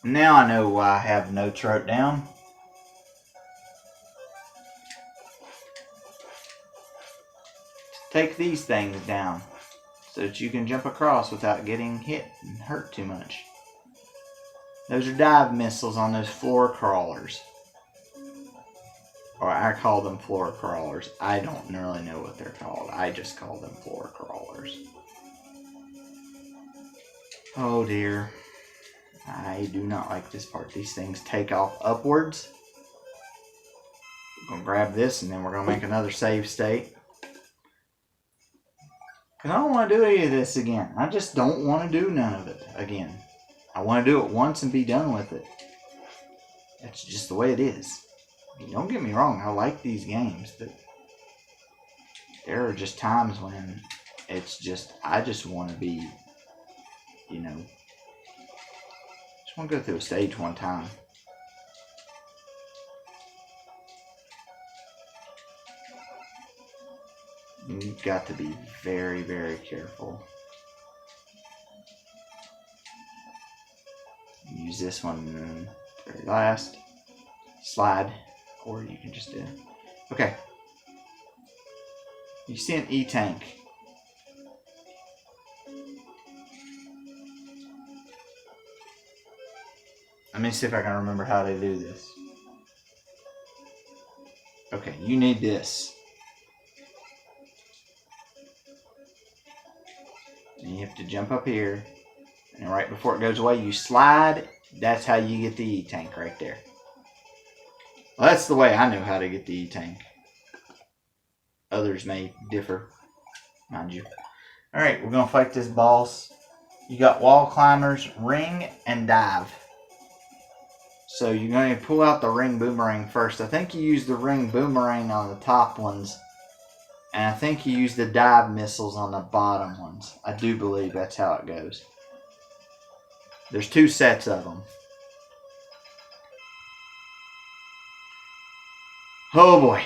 Now I know why I have notes wrote down. Take these things down so that you can jump across without getting hit and hurt too much. Those are dive missiles on those floor crawlers. Or I call them floor crawlers. I don't really know what they're called. I just call them floor crawlers. Oh dear. I do not like this part. These things take off upwards. We're going to grab this and then we're going to make another save state. Because I don't want to do any of this again. I just don't want to do none of it again. I want to do it once and be done with it. That's just the way it is. Don't get me wrong, I like these games, but there are just times when it's just, I just want to be, you know, just want to go through a stage one time. And you've got to be very, very careful. Use this one very last. Slide. Or you can just do it. Okay. You see an E-tank. Let me see if I can remember how to do this. Okay, you need this. And you have to jump up here. And right before it goes away, you slide. That's how you get the E-tank right there. Well, that's the way I know how to get the E-tank. Others may differ, mind you. Alright, we're going to fight this boss. You got wall climbers, ring, and dive. So you're going to pull out the ring boomerang first. I think you use the ring boomerang on the top ones. And I think you use the dive missiles on the bottom ones. I do believe that's how it goes. There's 2 sets of them. Oh boy.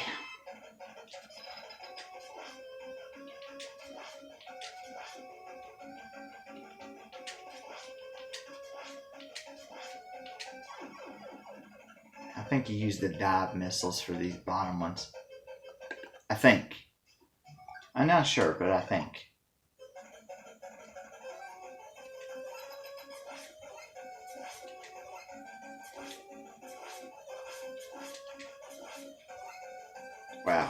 I think you use the dive missiles for these bottom ones. I think. I'm not sure, but I think. Wow,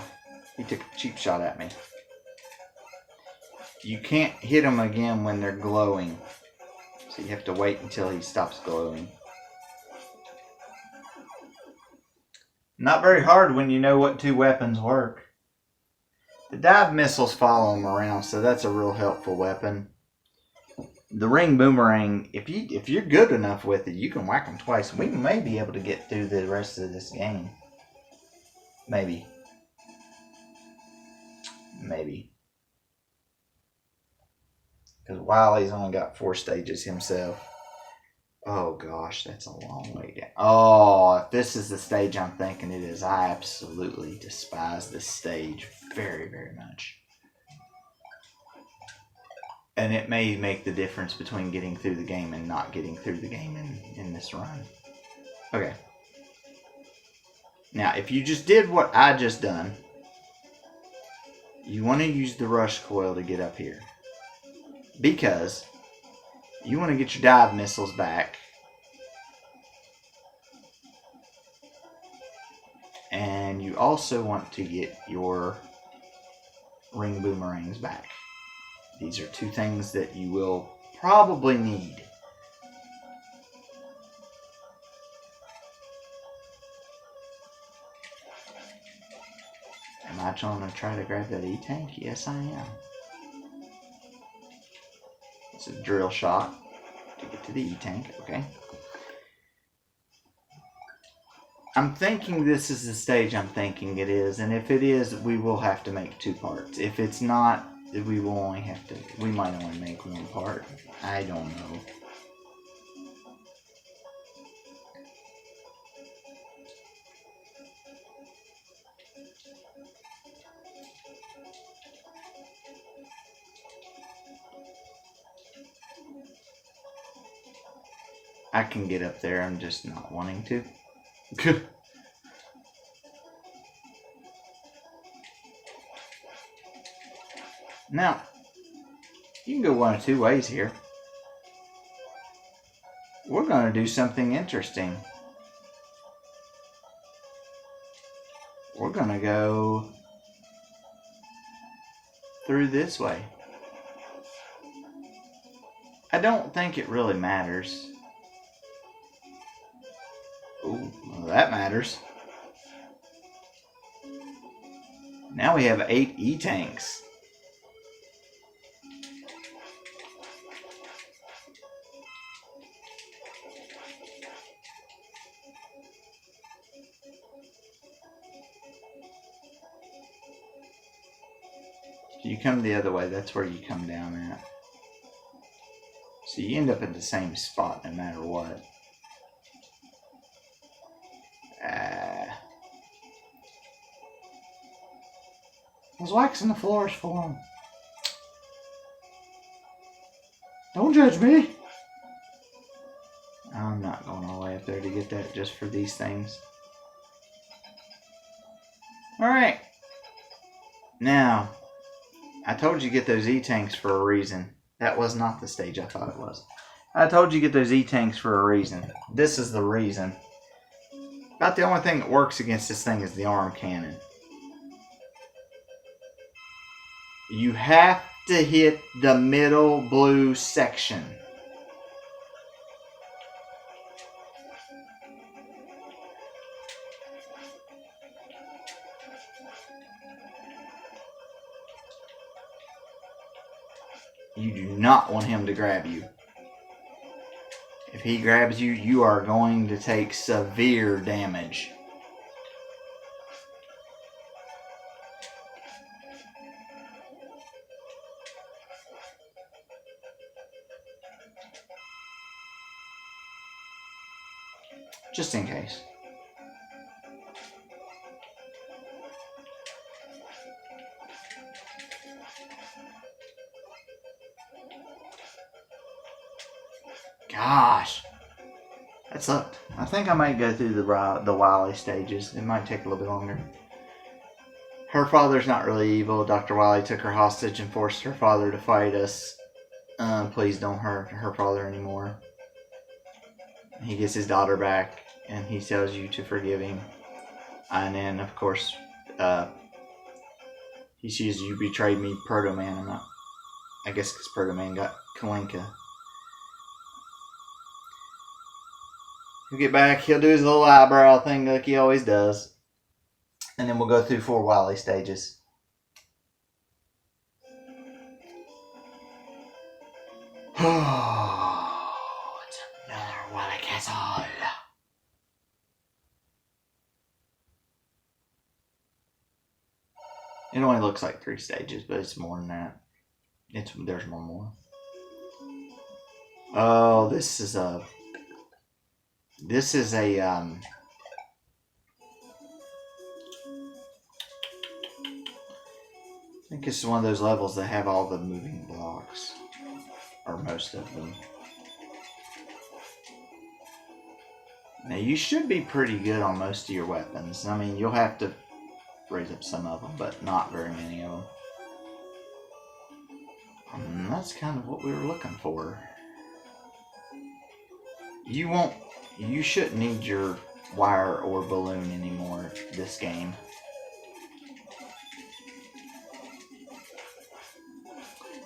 he took a cheap shot at me. You can't hit him again when they're glowing. So you have to wait until he stops glowing. Not very hard when you know what 2 weapons work. The dive missiles follow him around, so that's a real helpful weapon. The ring boomerang, if you're good enough with it, you can whack them twice. We may be able to get through the rest of this game. Maybe. Maybe. Because Wily's only got 4 stages himself. Oh gosh, that's a long way down. Oh, if this is the stage I'm thinking it is, I absolutely despise this stage very, very much. And it may make the difference between getting through the game and not getting through the game in this run. Okay. Now, if you just did what I just done, you want to use the rush coil to get up here. Because you want to get your dive missiles back. And you also want to get your ring boomerangs back. These are 2 things that you will probably need. Am I trying to grab that E-tank? Yes, I am. It's a drill shot to get to the E-tank. Okay. I'm thinking this is the stage I'm thinking it is, and if it is, we will have to make 2 parts. If it's not, we will only have to. We might only make 1 part. I don't know. I can get up there. I'm just not wanting to. Now, you can go one of two ways here. We're going to do something interesting. We're going to go through this way. I don't think it really matters. Ooh, well, that matters. Now we have 8 E-tanks. You come the other way, that's where you come down at. So you end up at the same spot no matter what. I was waxing the floors for him. Don't judge me. I'm not going all the way up there to get that just for these things. Alright. Now, I told you to get those E-tanks for a reason. That was not the stage I thought it was. I told you to get those E-tanks for a reason. This is the reason. About the only thing that works against this thing is the arm cannon. You have to hit the middle blue section. You do not want him to grab you. If he grabs you, you are going to take severe damage. Just in case. Gosh, that sucked. I think I might go through the Wily stages. It might take a little bit longer. Her father's not really evil. Dr. Wily took her hostage and forced her father to fight us. Please don't hurt her father anymore. He gets his daughter back, and he tells you to forgive him. And then, of course, he says, "You betrayed me, Proto Man." I guess because Proto Man got Kalinka. He'll get back, he'll do his little eyebrow thing like he always does. And then we'll go through 4 Wily stages. Oh, it's another Wily castle. It only looks like 3 stages, but it's more than that. There's one more. Oh, this is a I think it's one of those levels that have all the moving blocks, or most of them. Now you should be pretty good on most of your weapons. I mean, you'll have to raise up some of them, but not very many of them. And that's kind of what we were looking for. You shouldn't need your wire or balloon anymore this game.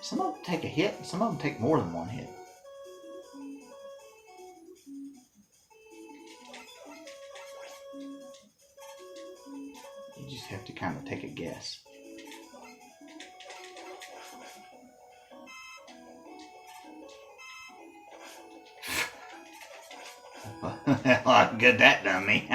Some of them take a hit, and some of them take more than one hit. You just have to kind of take a guess. Good that done me.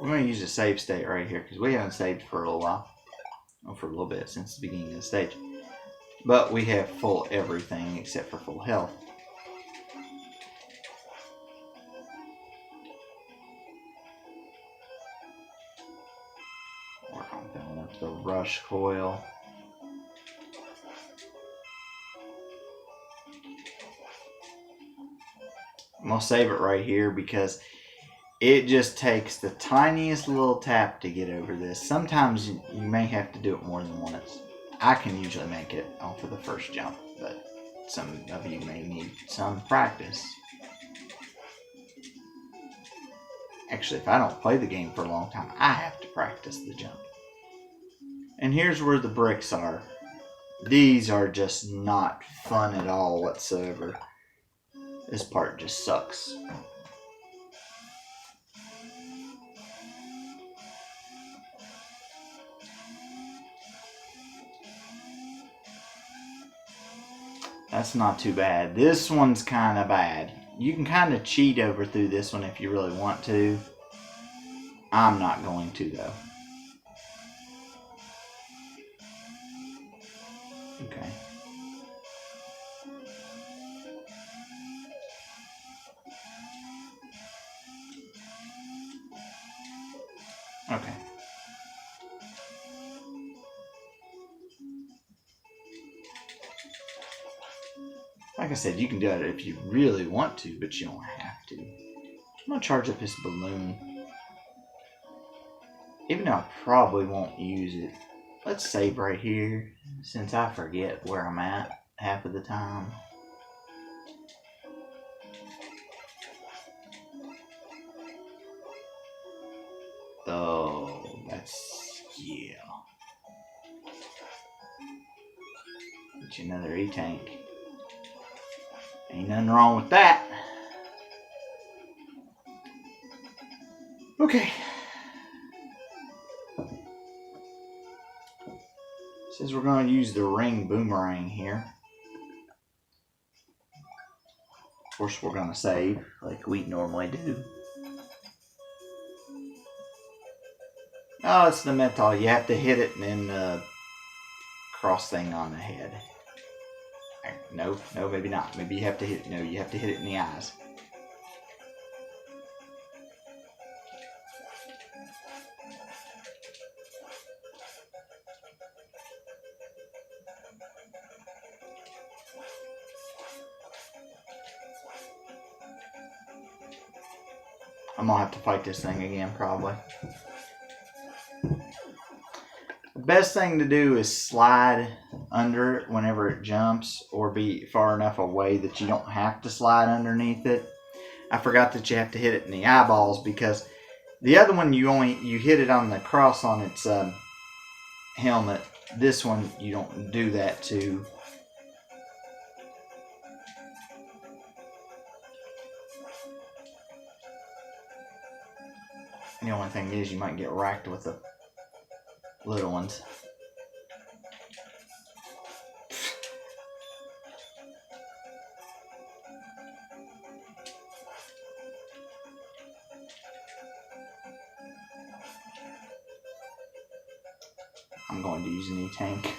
We're going to use a save state right here because we haven't saved for a little while. Well, for a little bit since the beginning of the stage. But we have full everything except for full health. Work on filling up the rush coil. I'm going to save it right here because it just takes the tiniest little tap to get over this. Sometimes you may have to do it more than once. I can usually make it off of the first jump, but some of you may need some practice. Actually, if I don't play the game for a long time, I have to practice the jump. And here's where the bricks are. These are just not fun at all whatsoever. This part just sucks. That's not too bad. This one's kind of bad. You can kind of cheat over through this one if you really want to. I'm not going to though. Okay. Okay. Like I said, you can do it if you really want to, but you don't have to. I'm going to charge up this balloon. Even though I probably won't use it. Let's save right here, since I forget where I'm at half of the time. Oh, that's, yeah. Get you another E-tank. Ain't nothing wrong with that. Okay. Says we're going to use the ring boomerang here. Of course, we're going to save like we normally do. Oh, it's the metal. You have to hit it and then the cross thing on the head. No, maybe not. Maybe you have to hit. No, you have to hit it in the eyes. I'm gonna have to fight this thing again, probably. The best thing to do is slide under it whenever it jumps, or be far enough away that you don't have to slide underneath it. I forgot that you have to hit it in the eyeballs, because the other one you hit it on the cross on its helmet. This one you don't do that to. The only thing is you might get racked with the little ones. I'm going to use an E-tank.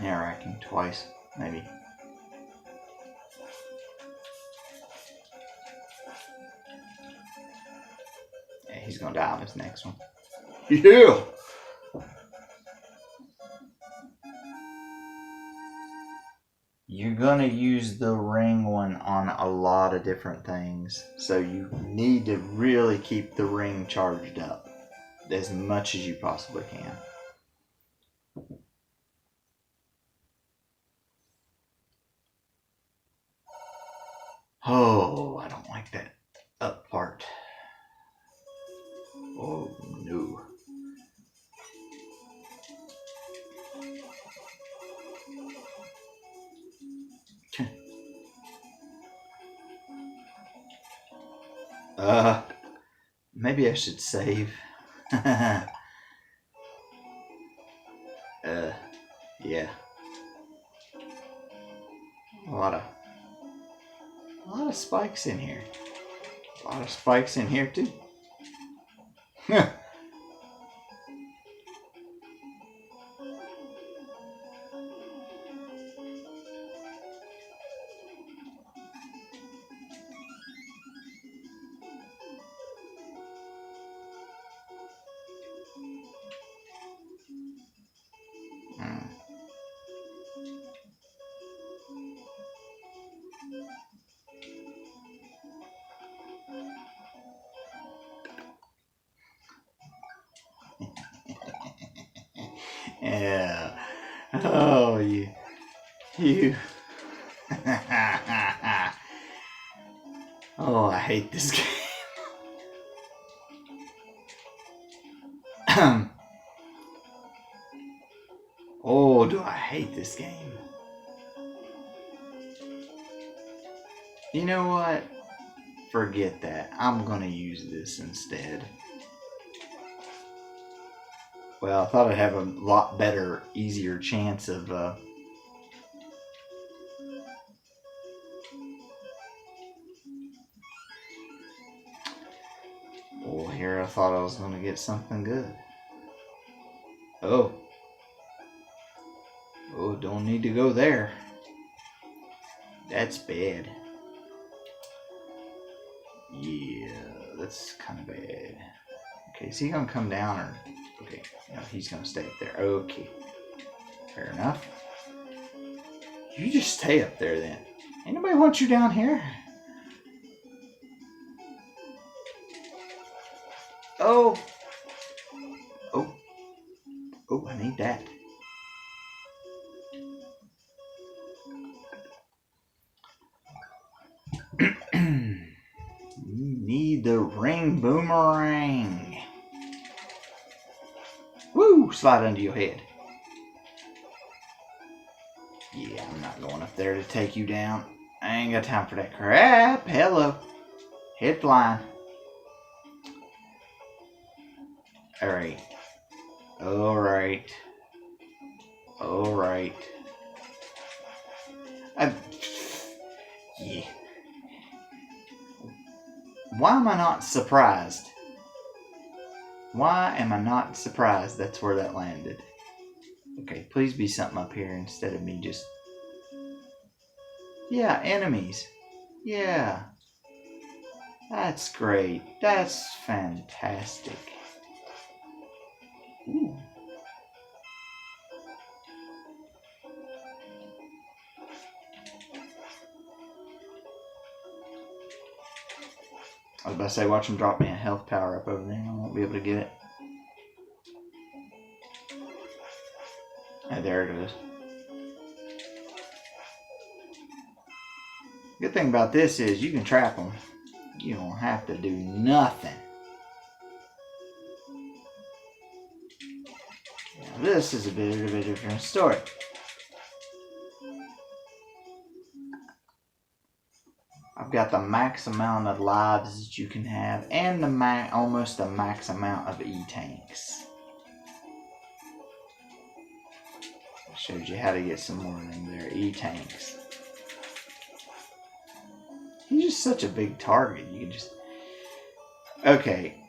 Yeah, racking twice, maybe. Yeah, he's gonna die on this next one. Yeah! You're gonna use the ring one on a lot of different things, so you need to really keep the ring charged up as much as you possibly can. Oh, I don't like that up part. Oh, no. Maybe I should save. Yeah. A lot of spikes in here. A lot of spikes in here too. Yeah. Oh, you. Oh, I hate this game. Oh, do I hate this game. You know what? Forget that. I'm gonna use this instead. Well, I thought I'd have a lot better, easier chance of well, here I thought I was gonna get something good. Oh. Oh, don't need to go there. That's bad. Yeah, that's kind of bad. Okay, is he gonna come down or? Okay, no, he's gonna stay up there. Okay, fair enough. You just stay up there then. Ain't nobody want you down here. Oh. Oh. Oh, I need that. Need the ring boomerang. Woo! Slide under your head. Yeah, I'm not going up there to take you down. I ain't got time for that crap. Hello. Head flying. Alright. Alright. Alright. Yeah. Why am I not surprised? Why am I not surprised that's where that landed? Okay, please be something up here instead of me just... Yeah, enemies. Yeah. That's great. That's fantastic. Ooh. I was about to say, watch him drop me a health power up over there. I won't be able to get it. Oh, there it is. Good thing about this is you can trap them. You don't have to do nothing. Now this is a bit of a different story. I've got the max amount of lives that you can have, and the almost the max amount of E-tanks. I showed you how to get some more of them there E-tanks. He's just such a big target. You can just... Okay.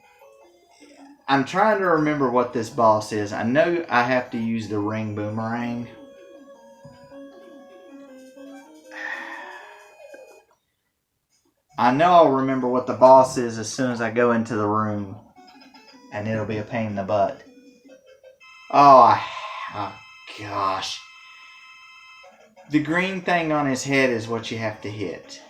I'm trying to remember what this boss is. I know I have to use the ring boomerang. I know I'll remember what the boss is as soon as I go into the room. And it'll be a pain in the butt. Oh gosh. The green thing on his head is what you have to hit.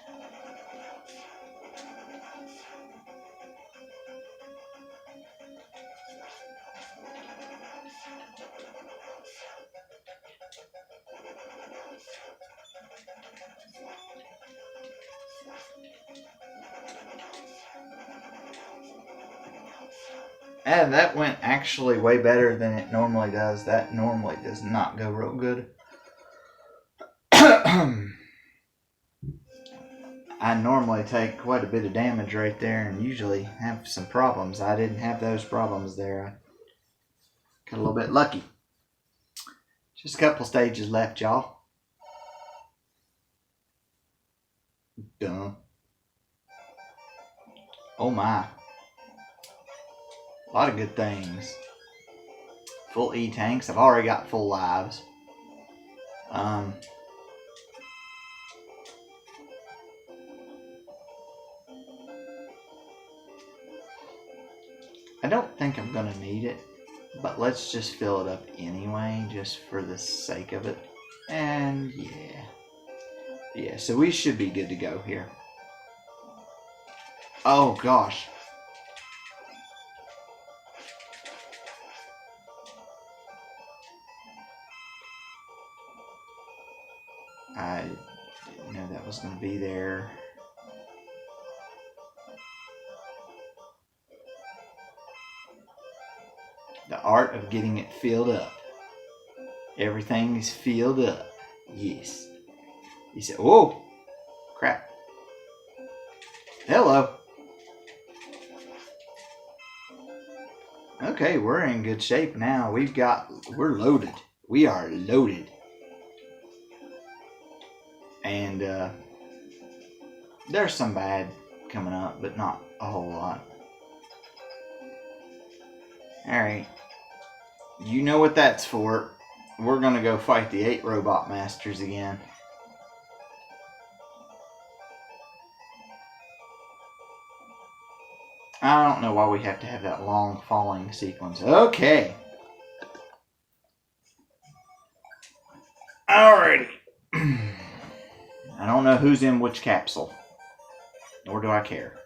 And that went actually way better than it normally does. That normally does not go real good. I I normally take quite a bit of damage right there and usually have some problems. I didn't have those problems there. I got a little bit lucky. Just a couple stages left, y'all. Done. Oh my. A lot of good things. Full E-tanks. I've already got full lives. I don't think I'm going to need it, but let's just fill it up anyway, just for the sake of it. And yeah. Yeah, so we should be good to go here. Oh gosh. I didn't know that was going to be there. The art of getting it filled up. Everything is filled up. Yes. He said, whoa, crap. Hello. Okay, we're in good shape now. We're loaded. We are loaded. And there's some bad coming up, but not a whole lot. Alright. You know what that's for. We're going to go fight the 8 Robot Masters again. I don't know why we have to have that long falling sequence. Okay. Alrighty. I don't know who's in which capsule. Nor do I care.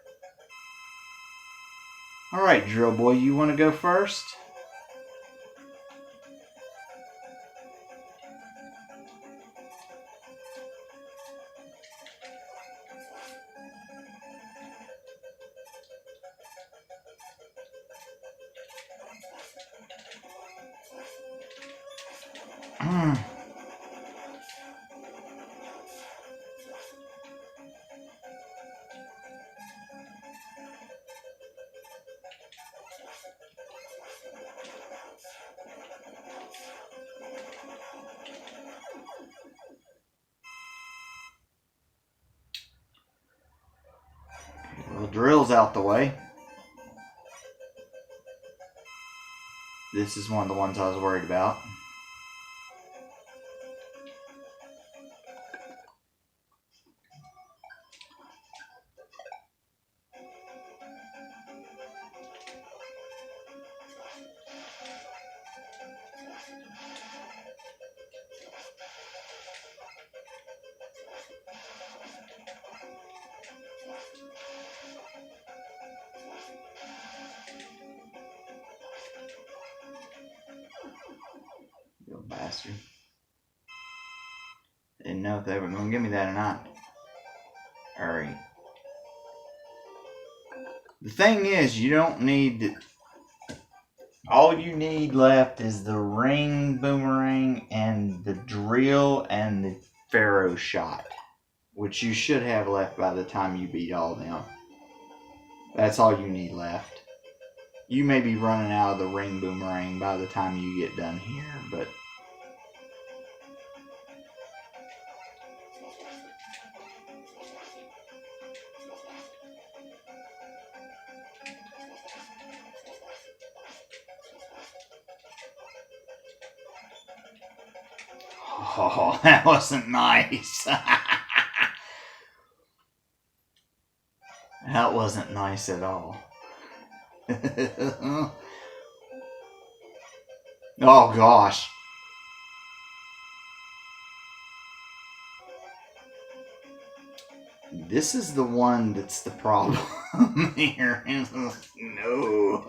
Alright, Drill Boy, you want to go first? Well, Drill's out the way. This is one of the ones I was worried about. You bastard. Didn't know if they were going to give me that or not. Alright. The thing is, you don't need... All you need left is the ring boomerang and the drill and the Pharaoh shot. Which you should have left by the time you beat all them. That's all you need left. You may be running out of the ring boomerang by the time you get done here, but... Oh, that wasn't nice. That wasn't nice at all. Oh, gosh. This is the one that's the problem here. No.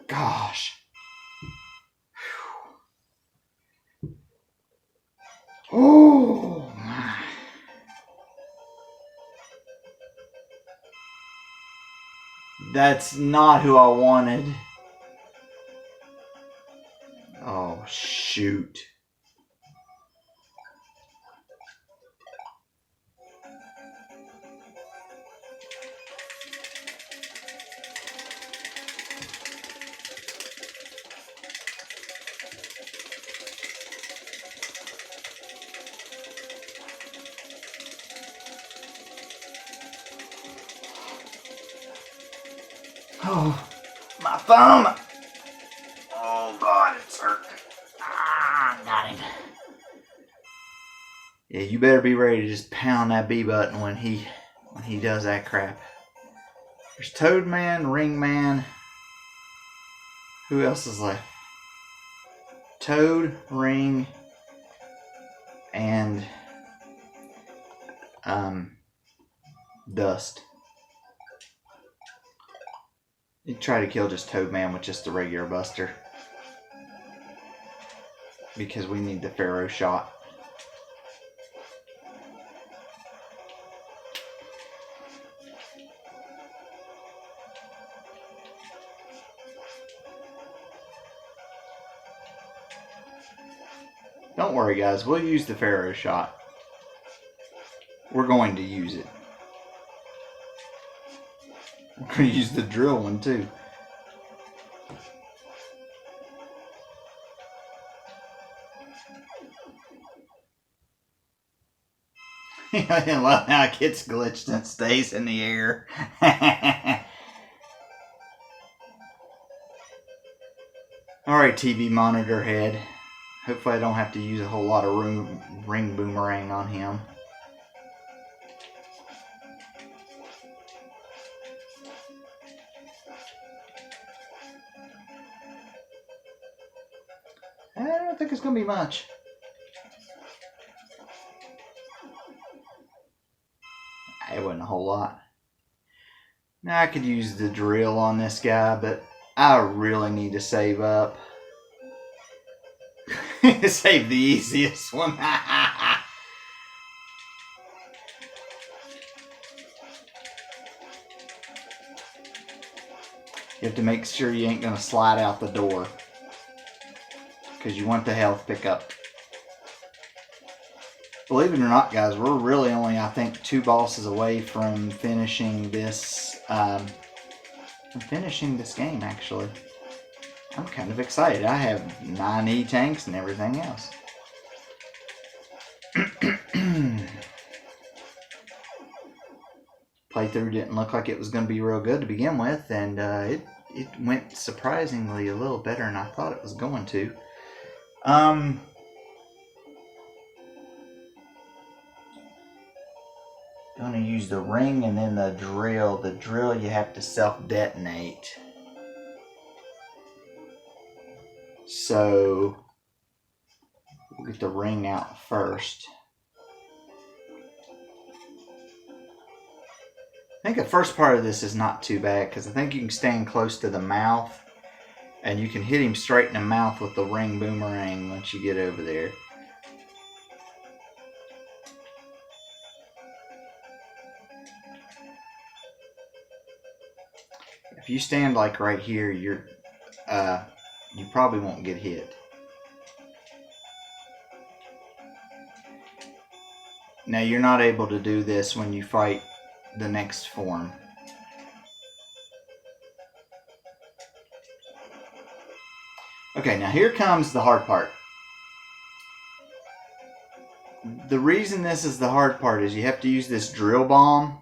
Gosh. Oh my. That's not who I wanted. Oh, shoot. Oh, my thumb. Oh, God, it's hurt. Ah, got him. Yeah, you better be ready to just pound that B button when he does that crap. There's Toad Man, Ring Man. Who else is left? Toad, Ring, and Dust. You try to kill just Toad Man with just the regular Buster, because we need the Pharaoh shot. Don't worry, guys. We'll use the Pharaoh shot. We're going to use it. We're going to use the drill one, too. I love how it gets glitched and stays in the air. Alright, TV monitor head. Hopefully I don't have to use a whole lot of ring boomerang on him. I don't think it's going to be much. It wasn't a whole lot. Now I could use the drill on this guy, but I really need to save up. Save the easiest one. You have to make sure you ain't going to slide out the door, because you want the health pickup. Believe it or not, guys, we're really only, I think, 2 bosses away from finishing this game, actually. I'm kind of excited. I have 9 E-tanks and everything else. Playthrough didn't look like it was going to be real good to begin with, and it went surprisingly a little better than I thought it was going to. Gonna use the ring and then the drill. The drill you have to self-detonate. So we'll get the ring out first. I think the first part of this is not too bad, because I think you can stand close to the mouth and you can hit him straight in the mouth with the ring boomerang once you get over there. If you stand like right here, you probably won't get hit. Now you're not able to do this when you fight the next form. Okay, now here comes the hard part. The reason this is the hard part is you have to use this drill bomb.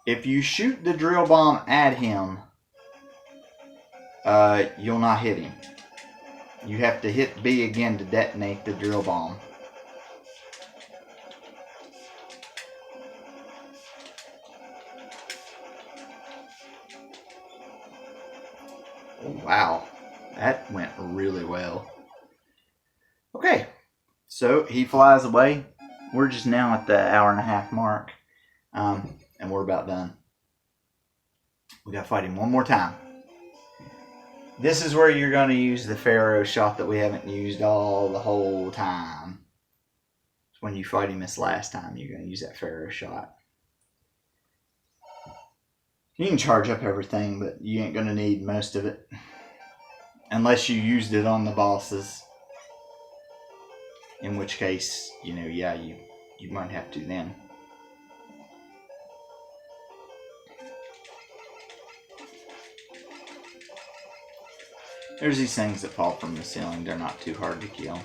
If you shoot the drill bomb at him, you'll not hit him. You have to hit B again to detonate the drill bomb. Oh, wow, that went really well. Okay, so he flies away. We're just now at the 1.5 hour mark. And we're about done. We gotta fight him one more time. This is where you're gonna use the Pharaoh shot that we haven't used the whole time. It's when you fight him this last time, you're gonna use that Pharaoh shot. You can charge up everything, but you ain't going to need most of it. Unless you used it on the bosses. In which case, yeah, you might have to then. There's these things that fall from the ceiling. They're not too hard to kill.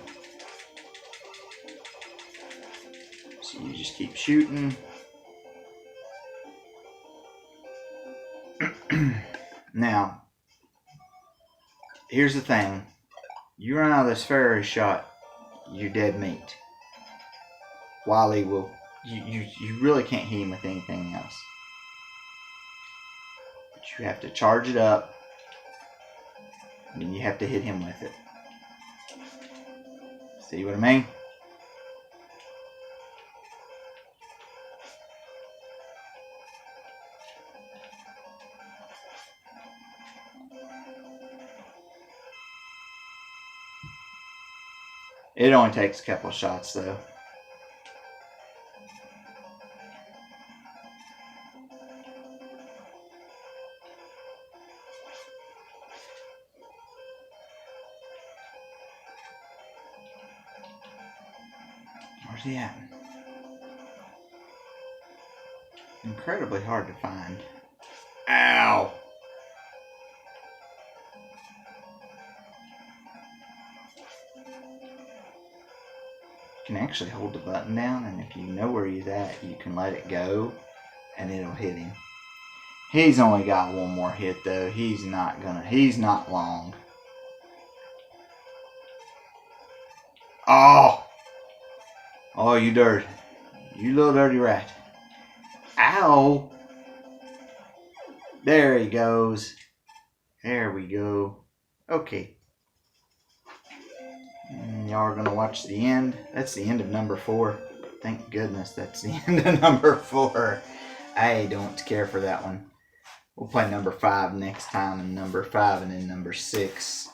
So you just keep shooting. Now, here's the thing. You run out of this fairy shot, you're dead meat. Wily will... You really can't hit him with anything else. But you have to charge it up. And then you have to hit him with it. See what I mean? It only takes a couple shots though. Where's he at? Incredibly hard to find. Ow! You can actually hold the button down, and if you know where he's at, you can let it go, and it'll hit him. He's only got one more hit though. He's not long. Oh! Oh, you dirty. You little dirty rat. Ow! There he goes. There we go. Okay. And y'all are going to watch the end. That's the end of number 4. Thank goodness that's the end of number 4. I don't care for that one. We'll play number 5 next time, and number 5 and then number 6.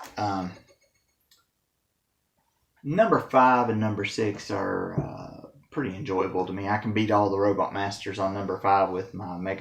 Number 5 and number 6 are pretty enjoyable to me. I can beat all the Robot Masters on number 5 with my Mega